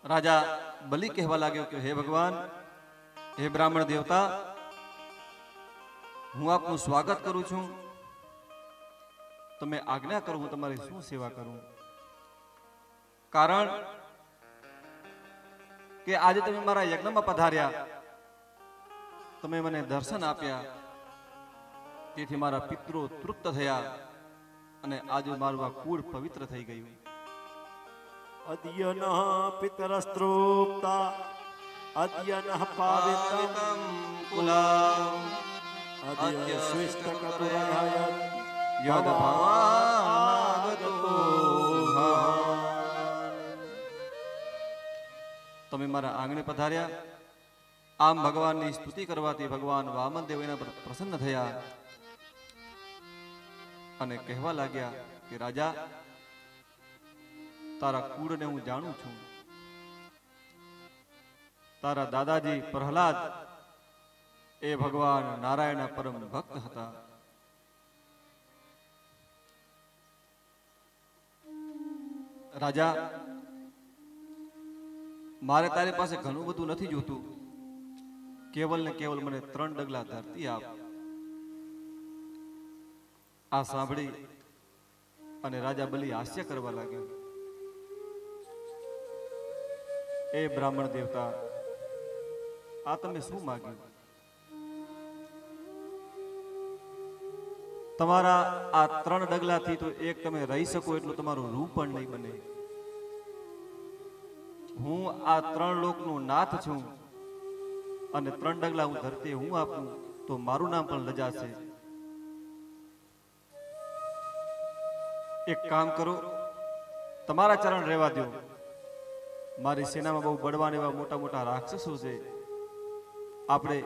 રાજા બલિ કહેવા લાગ્યો કે હે ભગવાન, હે બ્રાહ્મણ દેવતા, હું આપનું સ્વાગત કરું છું. તમે આજ્ઞા કરો, હું તમારી શું સેવા કરું? કારણ કે આજે તમે મારા યજ્ઞમાં પધાર્યા, તમે મને દર્શન આપ્યા, તેથી મારા પિતરો તૃપ્ત થયા અને આજે મારું આ કુળ પવિત્ર થઈ ગયું. અદ્યનઃ પિતરસ્તૃપ્તા અદ્યનઃ પાવિતમ કુલમ અદ્ય સ્વિષ્ટકતુરહય યદ ભાવાગતો તમે મારા આંગણે પધાર્યા. આમ ભગવાનની સ્તુતિ કરવાથી ભગવાન વામનદેવ એના પર પ્રસન્ન થયા અને કહેવા લાગ્યા કે રાજા, તારા કુળને હું જાણું છું. તારા દાદાજી પ્રહલાદ એ ભગવાન નારાયણના પરમ ભક્ત હતા. રાજા, મારે તારી પાસે ઘણું બધું નથી જોતું, કેવલ ને કેવલ મને 3 ડગલા ધરતી આપ. આ સાંભળી અને રાજા બલિ હાસ્ય કરવા લાગ્યો. એ બ્રાહ્મણ દેવતા, આ તમે શું માગ્યું? તમારા આ 3 ડગલાથી તો એક તમે રહી શકો એટલું તમારું રૂપ પણ નહીં બને. હું આ 3 લોકનું નાથ છું અને 3 ડગલા હું ધરતી હું આપું તો મારું નામ પણ લજાશે. એક કામ કરો, તમારા ચરણ રહેવા દો. મારી સેનામાં બહુ બળવાન એવા મોટા મોટા રાક્ષસો છે, આપણે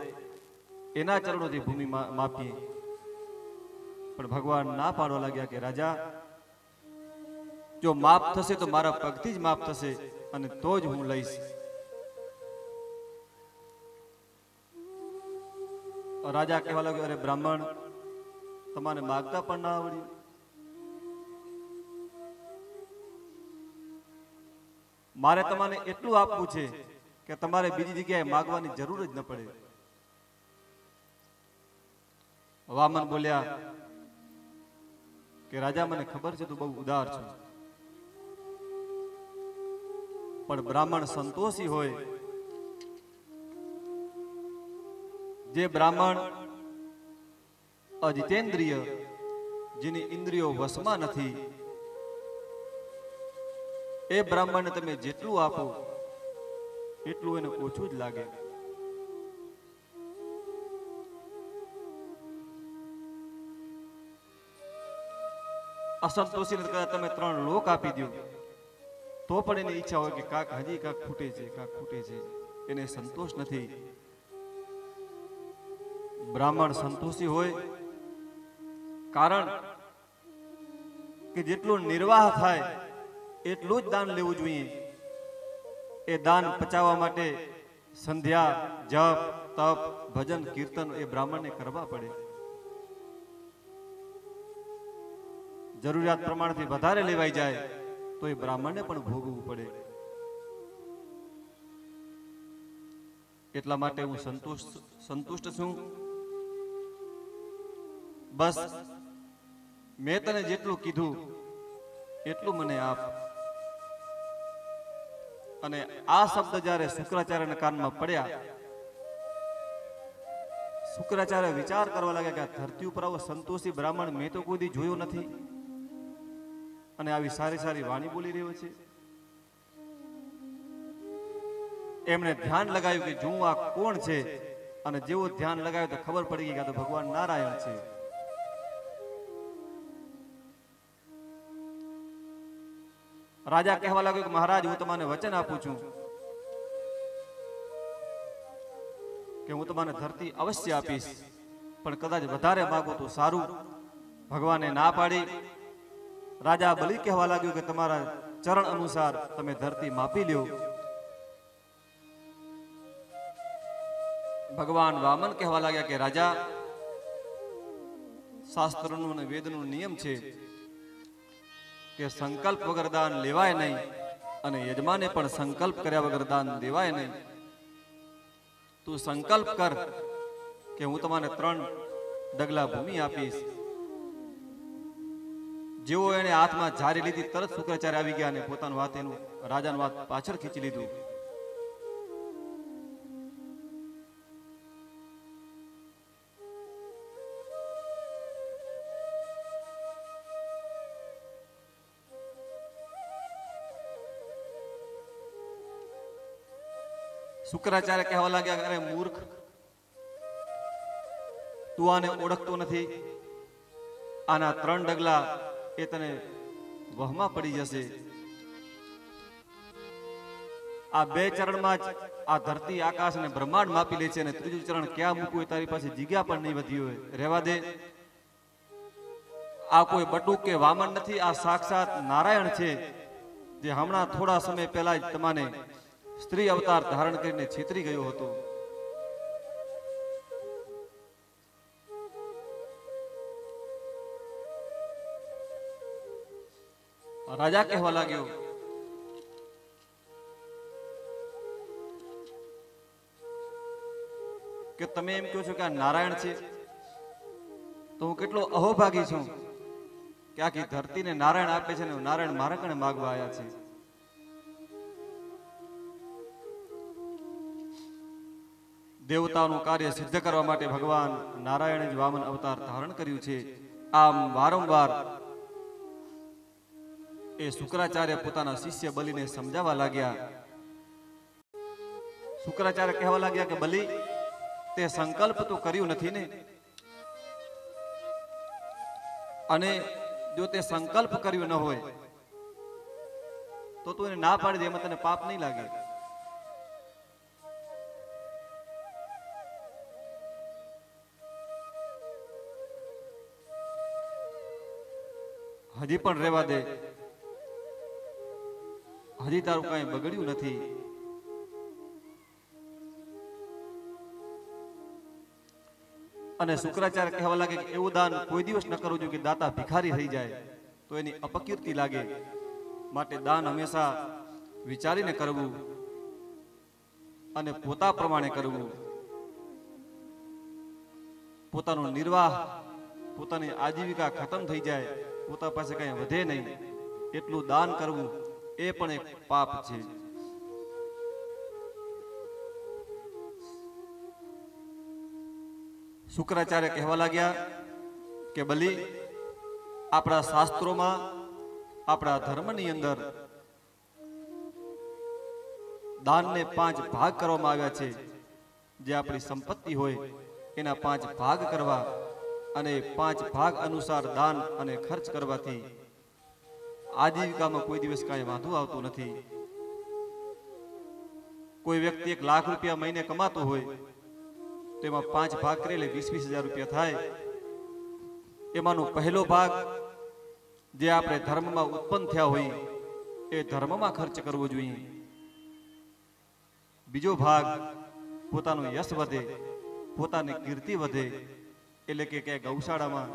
એના ચરણોથી ભૂમિ માપીએ. પણ ભગવાન ના પાડવા લાગ્યા કે રાજા, જો માપ થશે તો મારા પગથી જ માપ થશે અને તો જ હું લઈશ. રાજા કહેવા લાગ્યો, અરે બ્રાહ્મણ, તમારે માગતા પણ ના આવડ્યું. મારે તમને એટલું આપવું છે કે તમારે બીજી જગ્યાએ માગવાની જરૂર જ ન પડે. વામન બોલ્યા કે રાજા, મને ખબર છે તું બહુ ઉદાર છે, પણ બ્રાહ્મણ સંતોષી હોય, જે બ્રાહ્મણ અજિતેન્દ્રિય, જેની ઇન્દ્રિયો વશમાં નથી, એ બ્રાહ્મણને તમે જેટલું આપો એટલું એને ઓછું જ લાગે. અસંતોષીને કદાચ તમે 3 લોક આપી દો તો પણ એની ઈચ્છા હોય કે કાક હજી કાક ખૂટે છે, કાક ખૂટે છે. એને સંતોષ નથી. બ્રાહ્મણ સંતોષી હોય, કારણ કે જેટલું નિર્વાહ થાય એટલું જ દાન લેવું જોઈએ. એ દાન પચાવવા માટે સંધ્યા, જપ, તપ, ભજન, કીર્તન એ બ્રાહ્મણને કરવા પડે. જરૂરિયાત પ્રમાણથી વધારે લેવાઈ જાય તો એ બ્રાહ્મણને પણ ભોગવવું પડે. એટલા માટે હું સંતુષ્ટ છું. બસ મેં તને જેટલું કીધું એટલું મને આપ. અને આ શબ્દ જ્યારે શુક્રાચાર્યના કાનમાં પડ્યા, શુક્રાચાર્ય વિચાર કરવા લાગ્યા કે આ ધરતી ઉપર આવો સંતોષી બ્રાહ્મણ મેં તો કોઈ દી જોયો નથી અને આવી સારી સારી વાણી બોલી રહ્યો છે. એમણે ધ્યાન લગાવ્યું કે જો આ કોણ છે, અને જેવું ધ્યાન લગાવ્યું તો ખબર પડી ગઈ કે આ તો ભગવાન નારાયણ છે. રાજા કહેવા લાગ્યો કે મહારાજ, હું તમને વચન આપું છું કે હું તમને ધરતી અવશ્ય આપીશ, પણ કદાચ વધારે માગો તો સારું. ભગવાને ના પાડી. રાજા બલિ કહેવા લાગ્યો કે તમારા ચરણ અનુસાર તમે ધરતી માપી લ્યો. ભગવાન વામન કહેવા લાગ્યા કે રાજા, શાસ્ત્રનું અને વેદનું નિયમ છે કે સંકલ્પ વગર દાન લેવાય નહીં, અને યજમાને પણ સંકલ્પ કર્યા વગર દાન દેવાય નહીં. તું સંકલ્પ કર કે હું તમને 3 ડગલા ભૂમિ આપીશ. જેવો એને હાથમાં ઝારી લીધી, તરત શુક્રાચાર્ય આવી ગયા અને પોતાનું વાત એનું રાજાનું વાત પાછળ ખીચી લીધું. શુક્રાચાર્ય કહેવા લાગ્યા, અરે મૂર્ખ, તું આને ઓળખતો નથી. આના 3 ડગલા એ તને વહમાં પડી જશે. આ 2 ચરણમાં જ આ ધરતી, આકાશ અને બ્રહ્માંડ માપી લે છે, અને ત્રીજું ચરણ ક્યાં મૂકવું એ તારી પાસે જગ્યા પણ નહીં વધી હોય. રહેવા દે. આ કોઈ બટુક કે વામન નથી, આ સાક્ષાત નારાયણ છે, જે હમણાં થોડા સમય પહેલા જ તમને સ્ત્રી અવતાર ધારણ કરીને છેતરી ગયો હતો. રાજા કહેવા લાગ્યો કે તમે એમ કહો છો કે આ નારાયણ છે, તો હું કેટલો અહોભાગી છું કે આખી ધરતીને નારાયણ આપે છે, ને નારાયણ મારા કણે માગવા આવ્યા છે. દેવતાઓનું કાર્ય સિદ્ધ કરવા માટે ભગવાન નારાયણે જ વામન અવતાર ધારણ કર્યું છે. આમ વારંવાર એ શુક્રાચાર્ય પોતાના શિષ્ય બલિને સમજાવવા લાગ્યા. શુક્રાચાર્ય કહેવા લાગ્યા કે બલિ, તે સંકલ્પ તો કર્યું નથી ને, અને જો તે સંકલ્પ કર્યું ન હોય તો તું એને ના પાડી દે, એમાં તને પાપ નહીં લાગે. હજી પણ રહેવા દે, હજી તારું કઈ બગડ્યું નથી. અને શુક્રાચાર્ય કહેવા લાગે કે એવું દાન કોઈ દિવસ ન કરવું જોઈએ કે દાતા ભિખારી થઈ જાય તો એની અપકીર્તિ લાગે. માટે દાન હંમેશા વિચારીને કરવું અને પોતા પ્રમાણે કરવું. પોતાનો નિર્વાહ, પોતાની આજીવિકા ખતમ થઈ જાય, પોતા પાસે કઈ વધે નહીં એટલું દાન કરવું એ પણ એક પાપ છે. શુક્રાચાર્ય કહેવા લાગ્યા કે બલિ, આપણા શાસ્ત્રોમાં, આપણા ધર્મની અંદર દાનને 5 ભાગ કરવામાં આવ્યા છે. જે આપણી સંપત્તિ હોય એના 5 ભાગ કરવા, અને 5 ભાગ અનુસાર દાન અને ખર્ચ કરવાથી આજીવિકામાં કોઈ દિવસ કાંઈ વાંધો આવતો નથી. કોઈ વ્યક્તિ 1 લાખ રૂપિયા મહિને કમાતો હોય તો એમાં 5 ભાગ કરે એટલે 20,000 રૂપિયા થાય. એમાંનો પહેલો ભાગ જે આપણે ધર્મમાં ઉત્પન્ન થયા હોય એ ધર્મમાં ખર્ચ કરવો જોઈએ. બીજો ભાગ પોતાનો યશ વધે, પોતાની કીર્તિ વધે, એટલે કે ગૌશાળામાં